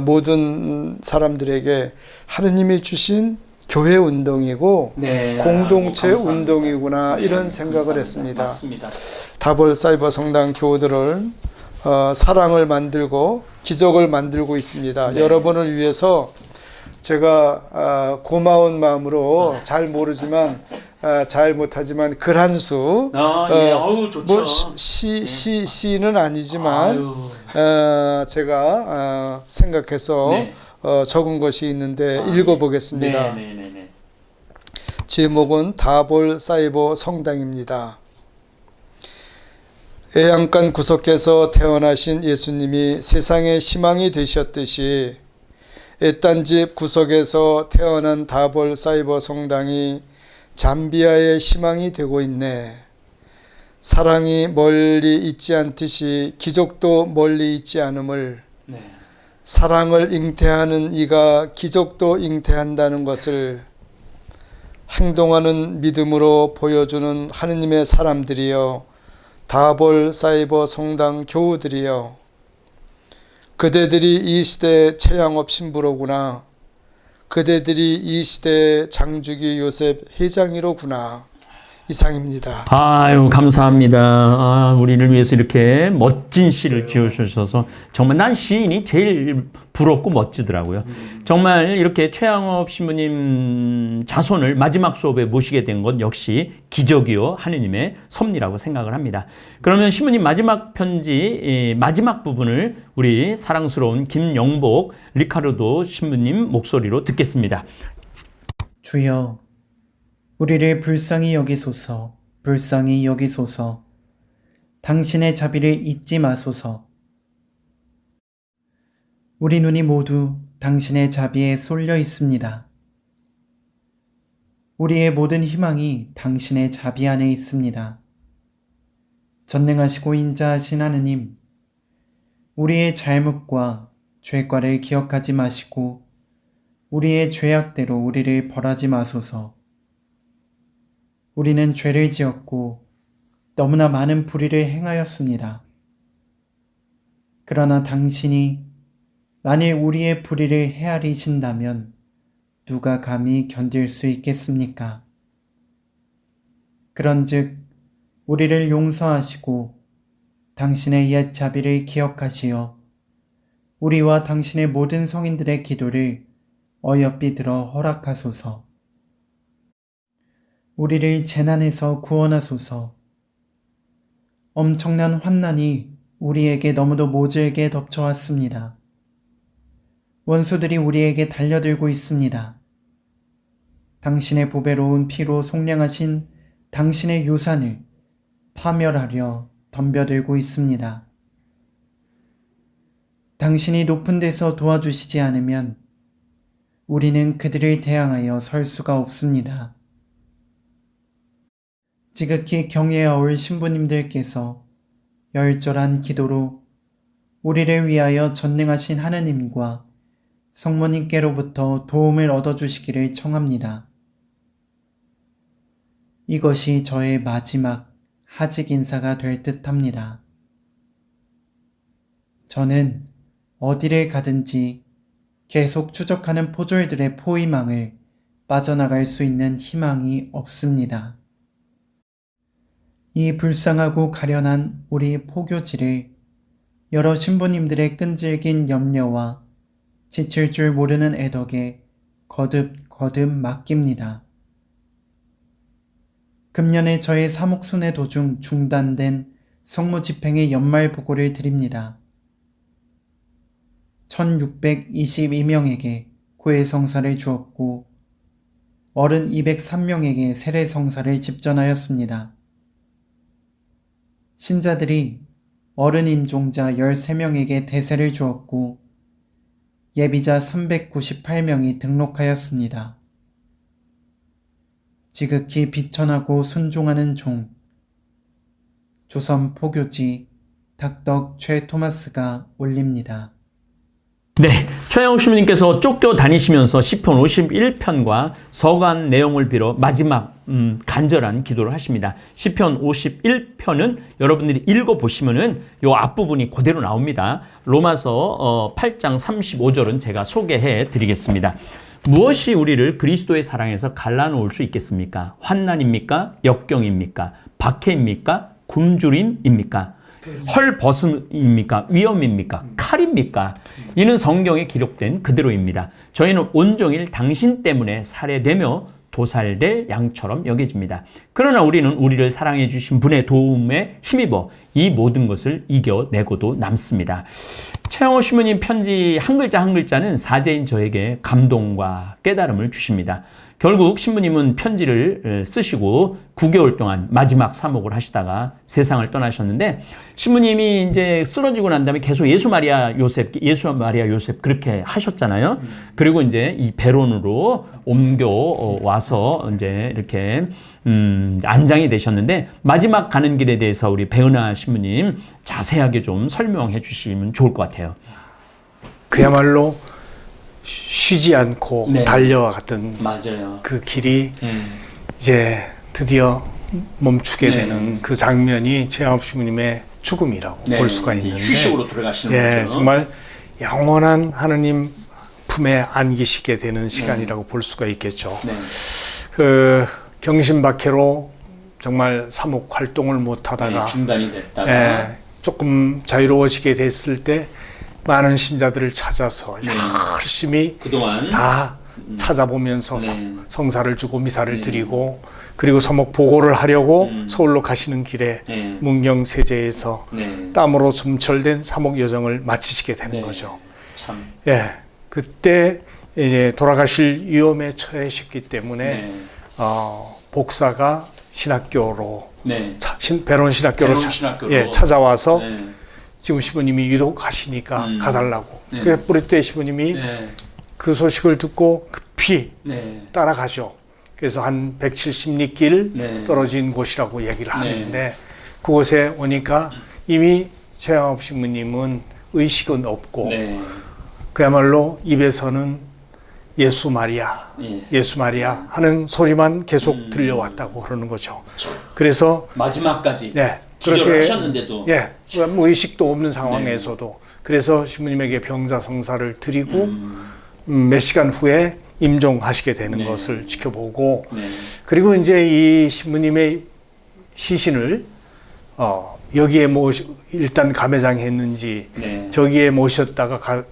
모든 사람들에게 하느님이 주신 교회 운동이고 네, 공동체 감사합니다. 운동이구나 네, 이런 생각을 감사합니다. 했습니다. 맞습니다. 다볼 사이버 성당 교우들을 사랑을 만들고 기적을 만들고 있습니다. 네. 여러분을 위해서 제가 고마운 마음으로 잘 모르지만 잘 못하지만 글 한 수 예, 어우 좋죠. 뭐 시는 아니지만 제가 생각해서 네. 적은 것이 있는데 읽어보겠습니다. 네. 제목은 다볼 사이버 성당입니다. 애양간 구석에서 태어나신 예수님이 세상의 희망이 되셨듯이 애딴집 구석에서 태어난 다볼 사이버 성당이 잠비아의 희망이 되고 있네. 사랑이 멀리 있지 않듯이 기적도 멀리 있지 않음을, 네. 사랑을 잉태하는 이가 기적도 잉태한다는 것을 행동하는 믿음으로 보여주는 하느님의 사람들이여, 다볼 사이버 성당 교우들이여, 그대들이 이 시대 최양업 신부로구나. 그대들이 이 시대 장주기 요셉 회장이로구나. 이상입니다. 아유 감사합니다. 우리를 위해서 이렇게 멋진 시를 지어주셔서 정말 난 시인이 제일 부럽고 멋지더라고요. 정말 이렇게 최양업 신부님 자손을 마지막 수업에 모시게 된 건 역시 기적이요 하느님의 섭리라고 생각을 합니다. 그러면 신부님 마지막 편지 마지막 부분을 우리 사랑스러운 김영복 리카르도 신부님 목소리로 듣겠습니다. 주여, 우리를 불쌍히 여기소서, 불쌍히 여기소서. 당신의 자비를 잊지 마소서. 우리 눈이 모두 당신의 자비에 쏠려 있습니다. 우리의 모든 희망이 당신의 자비 안에 있습니다. 전능하시고 인자하신 하느님, 우리의 잘못과 죄과를 기억하지 마시고 우리의 죄악대로 우리를 벌하지 마소서. 우리는 죄를 지었고 너무나 많은 불의를 행하였습니다. 그러나 당신이 만일 우리의 불의를 헤아리신다면 누가 감히 견딜 수 있겠습니까? 그런즉 우리를 용서하시고 당신의 옛 자비를 기억하시어 우리와 당신의 모든 성인들의 기도를 어여삐 들어 허락하소서. 우리를 재난에서 구원하소서. 엄청난 환난이 우리에게 너무도 모질게 덮쳐왔습니다. 원수들이 우리에게 달려들고 있습니다. 당신의 보배로운 피로 속량하신 당신의 유산을 파멸하려 덤벼들고 있습니다. 당신이 높은 데서 도와주시지 않으면 우리는 그들을 대항하여 설 수가 없습니다. 지극히 경외하올 신부님들께서 열절한 기도로 우리를 위하여 전능하신 하느님과 성모님께로부터 도움을 얻어주시기를 청합니다. 이것이 저의 마지막 하직 인사가 될 듯합니다. 저는 어디를 가든지 계속 추적하는 포졸들의 포위망을 빠져나갈 수 있는 희망이 없습니다. 이 불쌍하고 가련한 우리 포교지를 여러 신부님들의 끈질긴 염려와 지칠 줄 모르는 애덕에 거듭 맡깁니다. 금년에 저의 사목순회 도중 중단된 성모집행의 연말 보고를 드립니다. 1622명에게 고해성사를 주었고 어른 203명에게 세례성사를 집전하였습니다. 신자들이 어른 임종자 13명에게 대세를 주었고 예비자 398명이 등록하였습니다. 지극히 비천하고 순종하는 종, 조선 포교지 닥덕 최 토마스가 올립니다. 네, 최영욱 신부님께서 쫓겨 다니시면서 시편 51편과 서간 내용을 빌어 마지막 간절한 기도를 하십니다. 시편 51편은 여러분들이 읽어보시면은 요 앞부분이 그대로 나옵니다. 로마서 8장 35절은 제가 소개해 드리겠습니다. 무엇이 우리를 그리스도의 사랑에서 갈라놓을 수 있겠습니까? 환난입니까? 역경입니까? 박해입니까? 굶주림입니까? 헐벗음입니까? 위험입니까? 칼입니까? 이는 성경에 기록된 그대로입니다. 저희는 온종일 당신 때문에 살해되며 도살될 양처럼 여겨집니다. 그러나 우리는 우리를 사랑해 주신 분의 도움에 힘입어 이 모든 것을 이겨내고도 남습니다. 최영호 신부님 편지 한 글자 한 글자는 사제인 저에게 감동과 깨달음을 주십니다. 결국 신부님은 편지를 쓰시고 9개월 동안 마지막 사목을 하시다가 세상을 떠나셨는데, 신부님이 이제 쓰러지고 난 다음에 계속 예수 마리아 요셉 그렇게 하셨잖아요. 그리고 이제 이 배론으로 옮겨 와서 이제 이렇게 안장이 되셨는데, 마지막 가는 길에 대해서 우리 배은하 신부님 자세하게 좀 설명해 주시면 좋을 것 같아요. 그야말로 쉬지 않고 네. 달려갔던 맞아요. 그 길이 이제 드디어 멈추게 네. 되는 그 장면이 최영업 신부님의 죽음이라고 볼 수가 있는데, 휴식으로 들어가시는 거죠. 정말 영원한 하느님 품에 안기시게 되는 시간이라고 볼 수가 있겠죠. 네. 그 경심박해로 정말 사목 활동을 못 하다가 중단이 됐다가 조금 자유로워지게 됐을 때 많은 신자들을 찾아서 열심히 그동안 다 찾아보면서 네. 성사를 주고 미사를 드리고, 그리고 서목 보고를 하려고 서울로 가시는 길에 네. 문경세제에서 네. 땀으로 점철된 사목 여정을 마치시게 되는 네. 거죠. 참. 예, 그때 이제 돌아가실 위험에 처해셨기 때문에 네. 복사가 신학교로 네. 배론 신학교로 신학교로. 찾아와서 네. 지금 시부님이 유독하시니까 가달라고. 네. 그래서 뿌리떼 시부님이 네. 그 소식을 듣고 급히 네. 따라가죠. 그래서 한 170리길 네. 떨어진 곳이라고 얘기를 하는데, 그곳에 오니까 이미 최영업 신부님은 의식은 없고 네. 그야말로 입에서는 예수 마리아, 예. 예수 마리아 하는 소리만 계속 들려왔다고 그러는 거죠. 그래서 마지막까지 네, 기절을 그렇게 하셨는데도 뭐 의식도 없는 상황에서도 그래서 신부님에게 병자성사를 드리고 몇 시간 후에 임종하시게 되는 네. 것을 지켜보고, 네. 그리고 이제 이 신부님의 시신을 여기에 일단 감회장 했는지 네. 저기에 모셨다가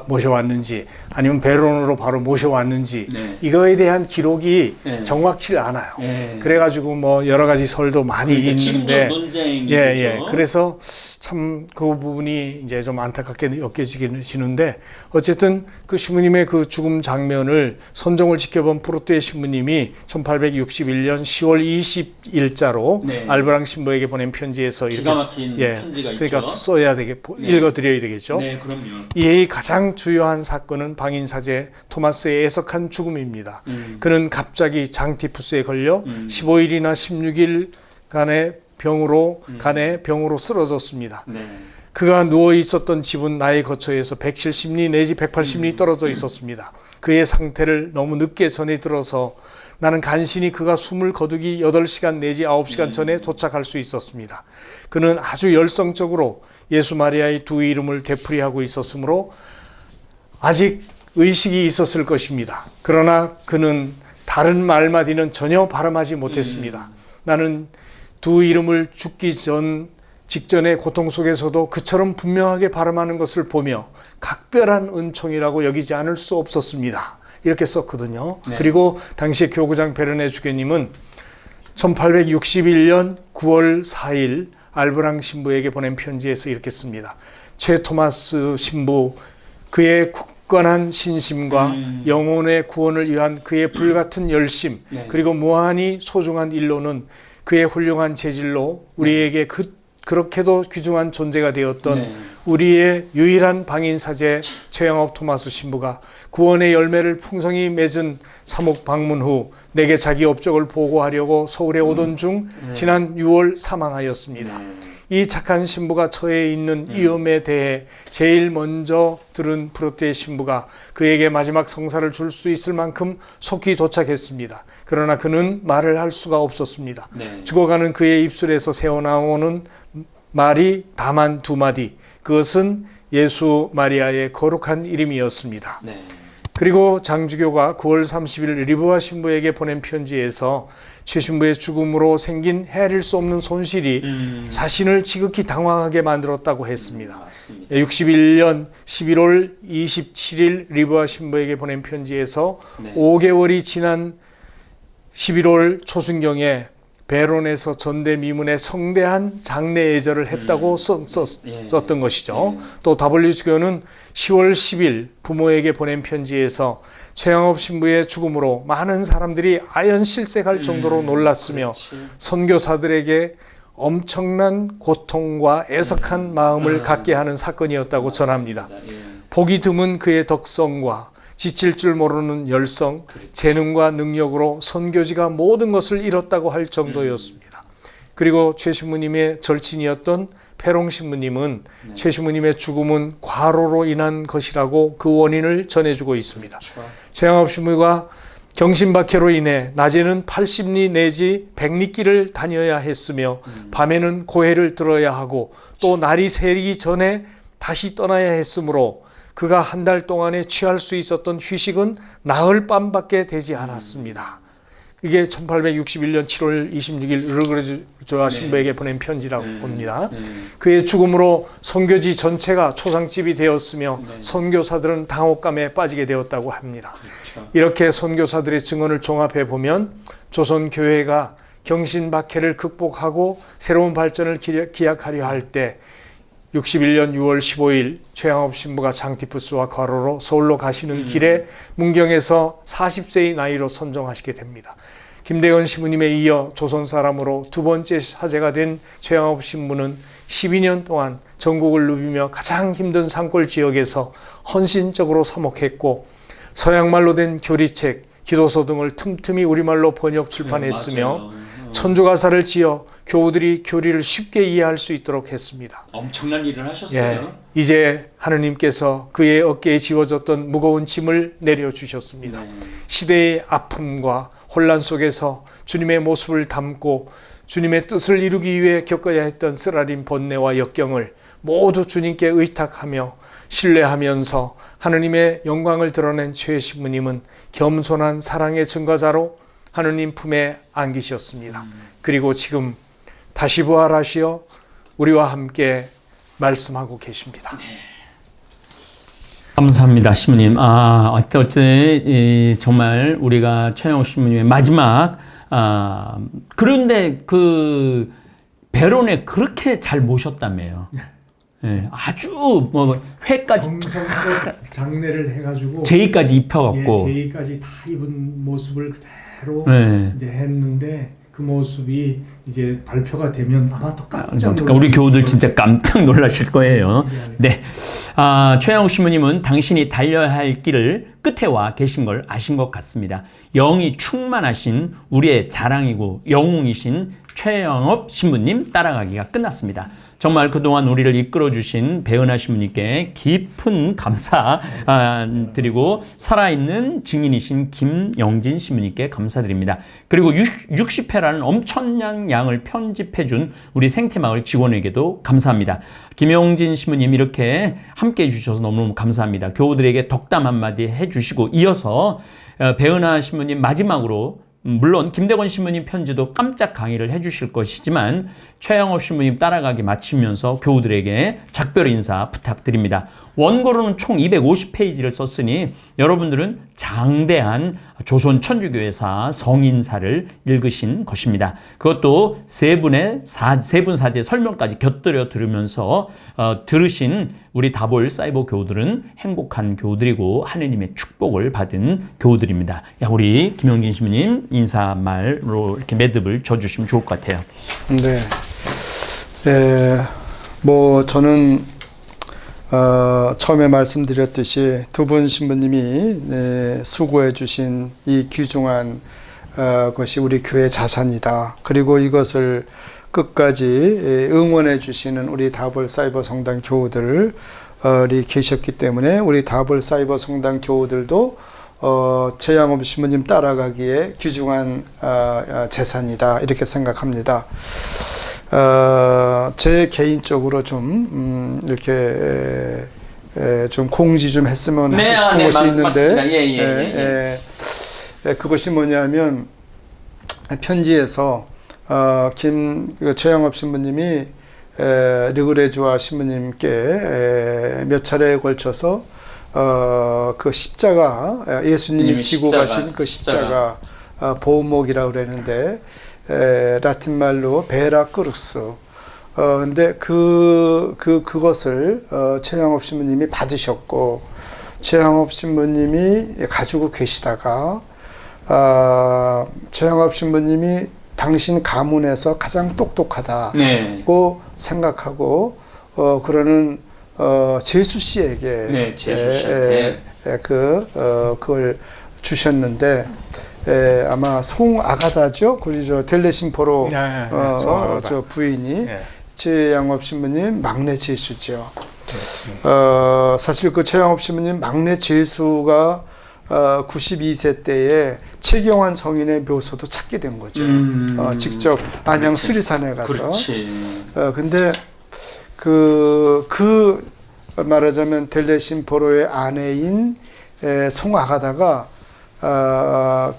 모셔왔는지 아니면 배론으로 바로 모셔왔는지 네. 이거에 대한 기록이 네. 정확치 않아요. 네. 그래가지고 뭐 여러 가지 설도 많이 그러니까 지금도 있는데 논쟁이 예, 되죠. 예. 그래서 참 그 부분이 이제 좀 안타깝게 여겨지시는데 어쨌든 그 신부님의 그 죽음 장면을 선종을 지켜본 프로트의 신부님이 1861년 10월 20일자로 네. 알브랑 신부에게 보낸 편지에서 기가 막힌 편지가 그러니까 있죠. 써야 읽어드려야 되겠죠. 네, 그럼요. 이 가장 주요한 사건은 방인사제 토마스의 애석한 죽음입니다. 그는 갑자기 장티푸스에 걸려 15일이나 16일간의 병으로 쓰러졌습니다. 네. 그가 누워 있었던 집은 나의 거처에서 170리 내지 180리 떨어져 있었습니다. 그의 상태를 너무 늦게 전해 들어서 나는 간신히 그가 숨을 거두기 8시간 내지 9시간 전에 도착할 수 있었습니다. 그는 아주 열성적으로 예수 마리아의 두 이름을 되풀이하고 있었으므로 아직 의식이 있었을 것입니다. 그러나 그는 다른 말마디는 전혀 발음하지 못했습니다. 나는 두 이름을 죽기 직전의 고통 속에서도 그처럼 분명하게 발음하는 것을 보며 각별한 은총이라고 여기지 않을 수 없었습니다. 이렇게 썼거든요. 네. 그리고 당시에 교구장 베르네 주교님은 1861년 9월 4일 알브랑 신부에게 보낸 편지에서 이렇게 씁니다. 최 토마스 신부 그의 굳건한 신심과 영혼의 구원을 위한 그의 불같은 열심 네. 그리고 무한히 소중한 일로는 그의 훌륭한 재질로 우리에게 그렇게도 귀중한 존재가 되었던 네. 우리의 유일한 방인사제 최영업 토마스 신부가 구원의 열매를 풍성히 맺은 사목 방문 후 내게 자기 업적을 보고하려고 서울에 오던 중 지난 6월 사망하였습니다. 이 착한 신부가 처해 있는 위험에 대해 제일 먼저 들은 프로트의 신부가 그에게 마지막 성사를 줄 수 있을 만큼 속히 도착했습니다. 그러나 그는 말을 할 수가 없었습니다. 네. 죽어가는 그의 입술에서 새어나오는 말이 다만 두 마디. 그것은 예수 마리아의 거룩한 이름이었습니다. 네. 그리고 장주교가 9월 30일 리브와 신부에게 보낸 편지에서 최 신부의 죽음으로 생긴 헤아릴 수 없는 손실이 자신을 지극히 당황하게 만들었다고 했습니다. 맞습니다. 61년 11월 27일 리브와 신부에게 보낸 편지에서 네. 5개월이 지난 11월 초순경에 베론에서 전대미문에 성대한 장례 예절을 했다고 썼던 것이죠. 또 WG교는 10월 10일 부모에게 보낸 편지에서 최영업 신부의 죽음으로 많은 사람들이 아연실색할 정도로 놀랐으며 선교사들에게 엄청난 고통과 애석한 마음을 갖게 하는 사건이었다고 전합니다. 보기 드문 그의 덕성과 지칠 줄 모르는 열성, 재능과 능력으로 선교지가 모든 것을 잃었다고 할 정도였습니다. 그리고 최 신부님의 절친이었던 페롱 신부님은 최 신부님의 죽음은 과로로 인한 것이라고 그 원인을 전해주고 있습니다. 최영업 신부가 경심박해로 인해 낮에는 80리 내지 100리 길을 다녀야 했으며 밤에는 고해를 들어야 하고 또 날이 새기 전에 다시 떠나야 했으므로 그가 한 달 동안에 취할 수 있었던 휴식은 나흘 밤밖에 되지 않았습니다. 이게 1861년 7월 26일 르그르조아 신부에게 보낸 편지라고 봅니다. 그의 죽음으로 선교지 전체가 초상집이 되었으며 선교사들은 당혹감에 빠지게 되었다고 합니다. 이렇게 선교사들의 증언을 종합해 보면 조선교회가 경신박해를 극복하고 새로운 발전을 기약하려 할 때 61년 6월 15일 최영업 신부가 장티푸스와 과로로 서울로 가시는 길에 문경에서 40세의 나이로 선종하시게 됩니다. 김대건 신부님에 이어 조선 사람으로 두 번째 사제가 된 최영업 신부는 12년 동안 전국을 누비며 가장 힘든 산골 지역에서 헌신적으로 사목했고 서양말로 된 교리책, 기도서 등을 틈틈이 우리말로 번역 출판했으며 천주가사를 지어 교우들이 교리를 쉽게 이해할 수 있도록 했습니다. 엄청난 일을 하셨어요. 이제 하느님께서 그의 어깨에 지워졌던 무거운 짐을 내려주셨습니다. 시대의 아픔과 혼란 속에서 주님의 모습을 담고 주님의 뜻을 이루기 위해 겪어야 했던 쓰라린 번뇌와 역경을 모두 주님께 의탁하며 신뢰하면서 하느님의 영광을 드러낸 최 신부님은 겸손한 사랑의 증거자로 하느님 품에 안기셨습니다. 그리고 지금 다시 부활하시어 우리와 함께 말씀하고 계십니다. 감사합니다, 신부님. 어쨌든 정말 우리가 최영욱 신부님의 마지막 그런데 그 배론에 그렇게 잘 모셨다며요. 예, 아주 뭐 회까지 정성껏 장례를 해가지고 제의까지 입혀갖고 제의까지 다 입은 모습을 그대로 네. 이제 했는데 그 모습이 이제 발표가 되면 아마 또 깜짝 그러니까 우리 교우들 진짜 깜짝 놀라실 거예요. 네, 최영욱 신부님은 당신이 달려야 할 길을 끝에 와 계신 걸 아신 것 같습니다. 영이 충만하신 우리의 자랑이고 영웅이신 최영업 신부님 따라가기가 끝났습니다. 정말 그동안 우리를 이끌어주신 배은하 신부님께 깊은 감사 드리고 살아있는 증인이신 김영진 신부님께 감사드립니다. 그리고 60회라는 엄청난 양을 편집해준 우리 생태마을 직원에게도 감사합니다. 김영진 신부님 이렇게 함께 해주셔서 너무너무 감사합니다. 교우들에게 덕담 한마디 해주시고 이어서 배은하 신부님 마지막으로 물론 김대건 신부님 편지도 깜짝 강의를 해주실 것이지만 최영업 신부님 따라가기 마치면서 교우들에게 작별 인사 부탁드립니다. 원고로는 총 250페이지를 썼으니 여러분들은 장대한 조선 천주교회사 성인사를 읽으신 것입니다. 그것도 세분 사제 설명까지 곁들여 들으면서 들으신 우리 다볼 사이버 교우들은 행복한 교우들이고 하느님의 축복을 받은 교우들입니다. 우리 김영진 신부님 인사말로 이렇게 매듭을 져주시면 좋을 것 같아요. 네. 뭐 저는 처음에 말씀드렸듯이 두 분 신부님이 수고해 주신 이 귀중한 것이 우리 교회 자산이다. 그리고 이것을 끝까지 응원해 주시는 우리 다볼 사이버 성당 교우들이 계셨기 때문에 우리 다볼 사이버 성당 교우들도 최영업 신부님 따라가기에 귀중한 재산이다. 이렇게 생각합니다. 제 개인적으로 좀 이렇게 좀 공지 좀 했으면 하고 싶은 것이 있는데 그것이 뭐냐면 편지에서 최영업 신부님이 르그레주아 신부님께 몇 차례에 걸쳐서 그 십자가 예수님이 지고 가신 그 십자가 보목이라고 그랬는데 라틴 말로 베라크루스. 근데 그것을 최영업 신부님이 받으셨고 최영업 신부님이 가지고 계시다가 최영업 신부님이 당신 가문에서 가장 똑똑하다고 생각하고 그러는 제수 씨에게 그걸 주셨는데 아마 송 아가다죠. 그리고 델레심포로 저 부인이 최영업 신부님 막내 제수죠. 사실 그 최영업 신부님 막내 제수가 92세 때에 최경환 성인의 묘소도 찾게 된 거죠. 직접 안양 수리산에 가서. 근데 그 말하자면 델레심포로의 아내인 송 아가다가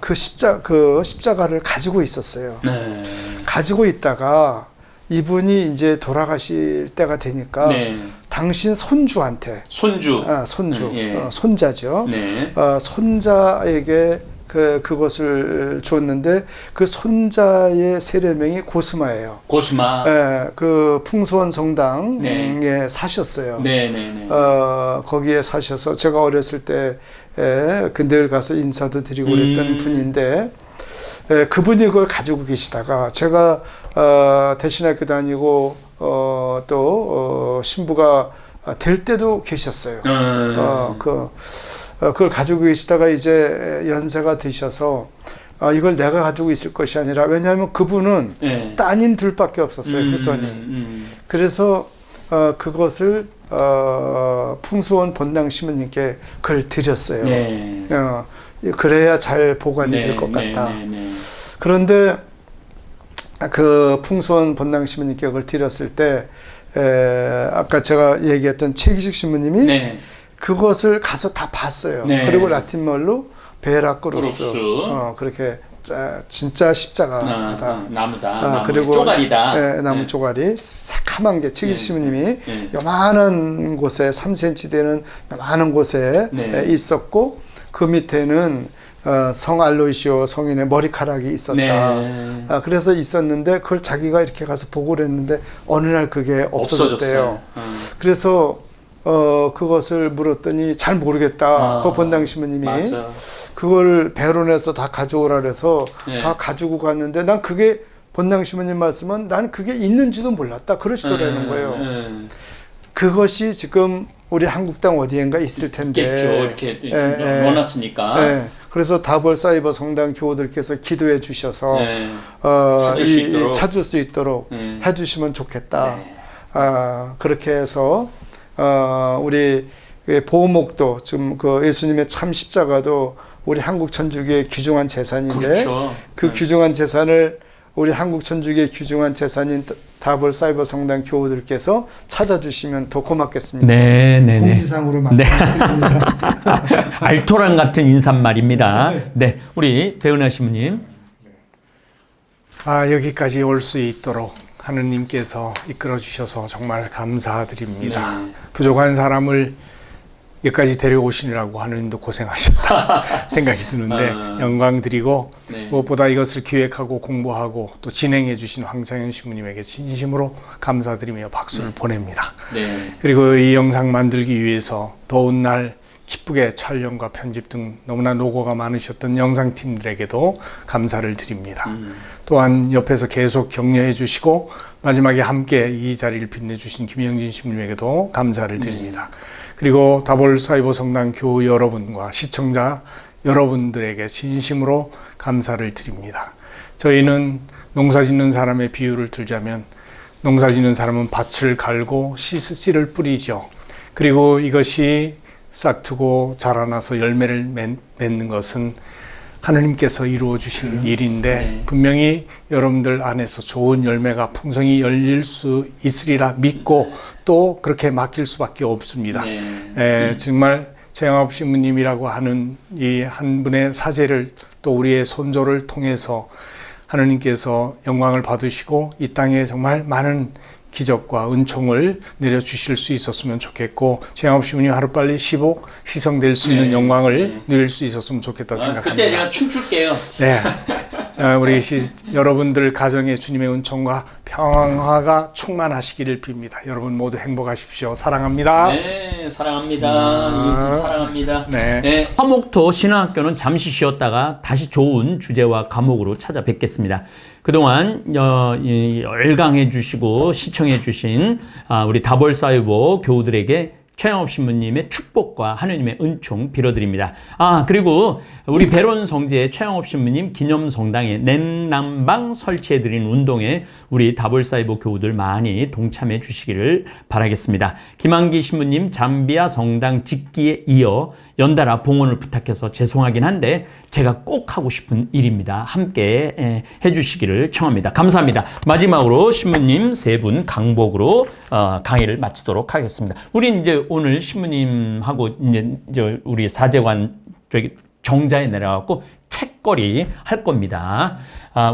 그 십자가를 가지고 있었어요. 가지고 있다가 이분이 이제 돌아가실 때가 되니까 당신 손주한테 손자죠. 손자에게 그것을 줬는데 그 손자의 세례명이 고스마예요. 그 풍수원 성당에 사셨어요. 거기에 사셔서 제가 어렸을 때 늘 가서 인사도 드리고 그랬던 분인데 그분이 그걸 가지고 계시다가 제가 대신학교 다니고 또 신부가 될 때도 계셨어요. 그걸 가지고 계시다가 이제 연세가 드셔서 이걸 내가 가지고 있을 것이 아니라 왜냐하면 그분은 따님 둘밖에 없었어요. 후손이. 그래서 그것을 풍수원 본당 신부님께 그걸 드렸어요. 그래야 잘 보관이 될 것 같다. 그런데 그 풍수원 본당 신부님께 그걸 드렸을 때 아까 제가 얘기했던 최기식 신부님이 그것을 가서 다 봤어요. 그리고 라틴말로 베라크루스 그렇게 진짜 십자가다. 나무다. 아, 그리고 쪼가리다. 예, 나무 네. 쪼가리 새카만 게 칠시부님이 네. 요만한 곳에 3cm 되는 요만한 곳에 네. 있었고 그 밑에는 성 알로이시오 성인의 머리카락이 있었다. 네. 그래서 있었는데 그걸 자기가 이렇게 가서 보고를 했는데 어느 날 그게 없어졌대요. 그래서 그것을 물었더니 잘 모르겠다. 그 본당 신부님이 맞아. 그걸 배론해서 다 가져오라 그래서 네. 다 가지고 갔는데 난 그게 본당 신부님 말씀은 난 그게 있는지도 몰랐다. 그러시더라는 거예요. 그것이 지금 우리 한국 땅 어디엔가 있을 텐데. 있겠죠. 이렇게 넣어놨으니까. 예. 그래서 다볼 사이버 성당 교우들께서 기도해 주셔서 네. 찾을 수 있도록. 찾을 수 있도록 해주시면 좋겠다. 네. 그렇게 해서 우리 보호목도 지금 그 예수님의 참 십자가도 우리 한국 천주교의 귀중한 재산인데 그렇죠. 그 귀중한 재산을 우리 한국 천주교의 귀중한 재산인 다볼 사이버 성당 교우들께서 찾아주시면 더 고맙겠습니다. 네. 공지상으로 말씀드립니다. 알토란 같은 인사말입니다. 네, 우리 배은하 신부님. 여기까지 올 수 있도록 하느님께서 이끌어 주셔서 정말 감사드립니다. 네. 부족한 사람을 여기까지 데려오시느라고 하느님도 고생하셨다 생각이 드는데 영광 드리고 네. 무엇보다 이것을 기획하고 공부하고 또 진행해 주신 황창현 신부님에게 진심으로 감사드리며 박수를 보냅니다. 네. 그리고 이 영상 만들기 위해서 더운 날 기쁘게 촬영과 편집 등 너무나 노고가 많으셨던 영상팀들에게도 감사를 드립니다. 또한 옆에서 계속 격려해 주시고 마지막에 함께 이 자리를 빛내주신 김영진 신부님에게도 감사를 드립니다. 그리고 다볼 사이버 성당 교우 여러분과 시청자 여러분들에게 진심으로 감사를 드립니다. 저희는 농사 짓는 사람의 비유를 들자면 농사 짓는 사람은 밭을 갈고 씨를 뿌리죠. 그리고 이것이 싹트고 자라나서 열매를 맺는 것은 하느님께서 이루어 주신 일인데 분명히 여러분들 안에서 좋은 열매가 풍성히 열릴 수 있으리라 믿고 또 그렇게 맡길 수밖에 없습니다. 정말 최영합 신부님이라고 하는 이 한 분의 사제를 또 우리의 손조를 통해서 하느님께서 영광을 받으시고 이 땅에 정말 많은 기적과 은총을 내려주실 수 있었으면 좋겠고 최영합 신부님 하루빨리 시성될 수 있는 영광을 누릴 수 있었으면 좋겠다 생각합니다. 그때 제가 춤출게요. 네, 우리 여러분들 가정에 주님의 은총과 평화가 충만하시기를 빕니다. 여러분 모두 행복하십시오. 사랑합니다. 네, 사랑합니다. 사랑합니다. 네. 화목토 신학교는 잠시 쉬었다가 다시 좋은 주제와 과목으로 찾아뵙겠습니다. 그동안 열강해 주시고 시청해 주신 우리 다볼사이버 교우들에게 최영업 신부님의 축복과 하느님의 은총 빌어드립니다. 그리고 우리 배론 성지의 최영업 신부님 기념 성당에 냉난방 설치해드리는 운동에 우리 다볼사이버 교우들 많이 동참해 주시기를 바라겠습니다. 김한기 신부님 잠비아 성당 짓기에 이어 연달아 봉헌을 부탁해서 죄송하긴 한데 제가 꼭 하고 싶은 일입니다. 함께 해주시기를 청합니다. 감사합니다. 마지막으로 신부님 세 분 강복으로 강의를 마치도록 하겠습니다. 우리 이제 오늘 신부님하고 이제 우리 사제관 저기 정자에 내려가고 책거리 할 겁니다.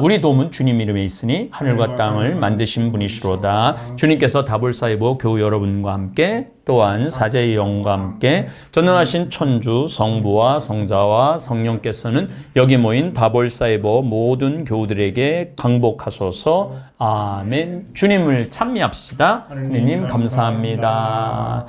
우리 도움은 주님 이름에 있으니 하늘과 땅을 만드신 분이시로다. 주님께서 다볼사이버 교우 여러분과 함께 또한 사제의 영과 함께 전능하신 천주 성부와 성자와 성령께서는 여기 모인 다볼사이버 모든 교우들에게 강복하소서. 아멘. 주님을 찬미합시다. 하느님 감사합니다.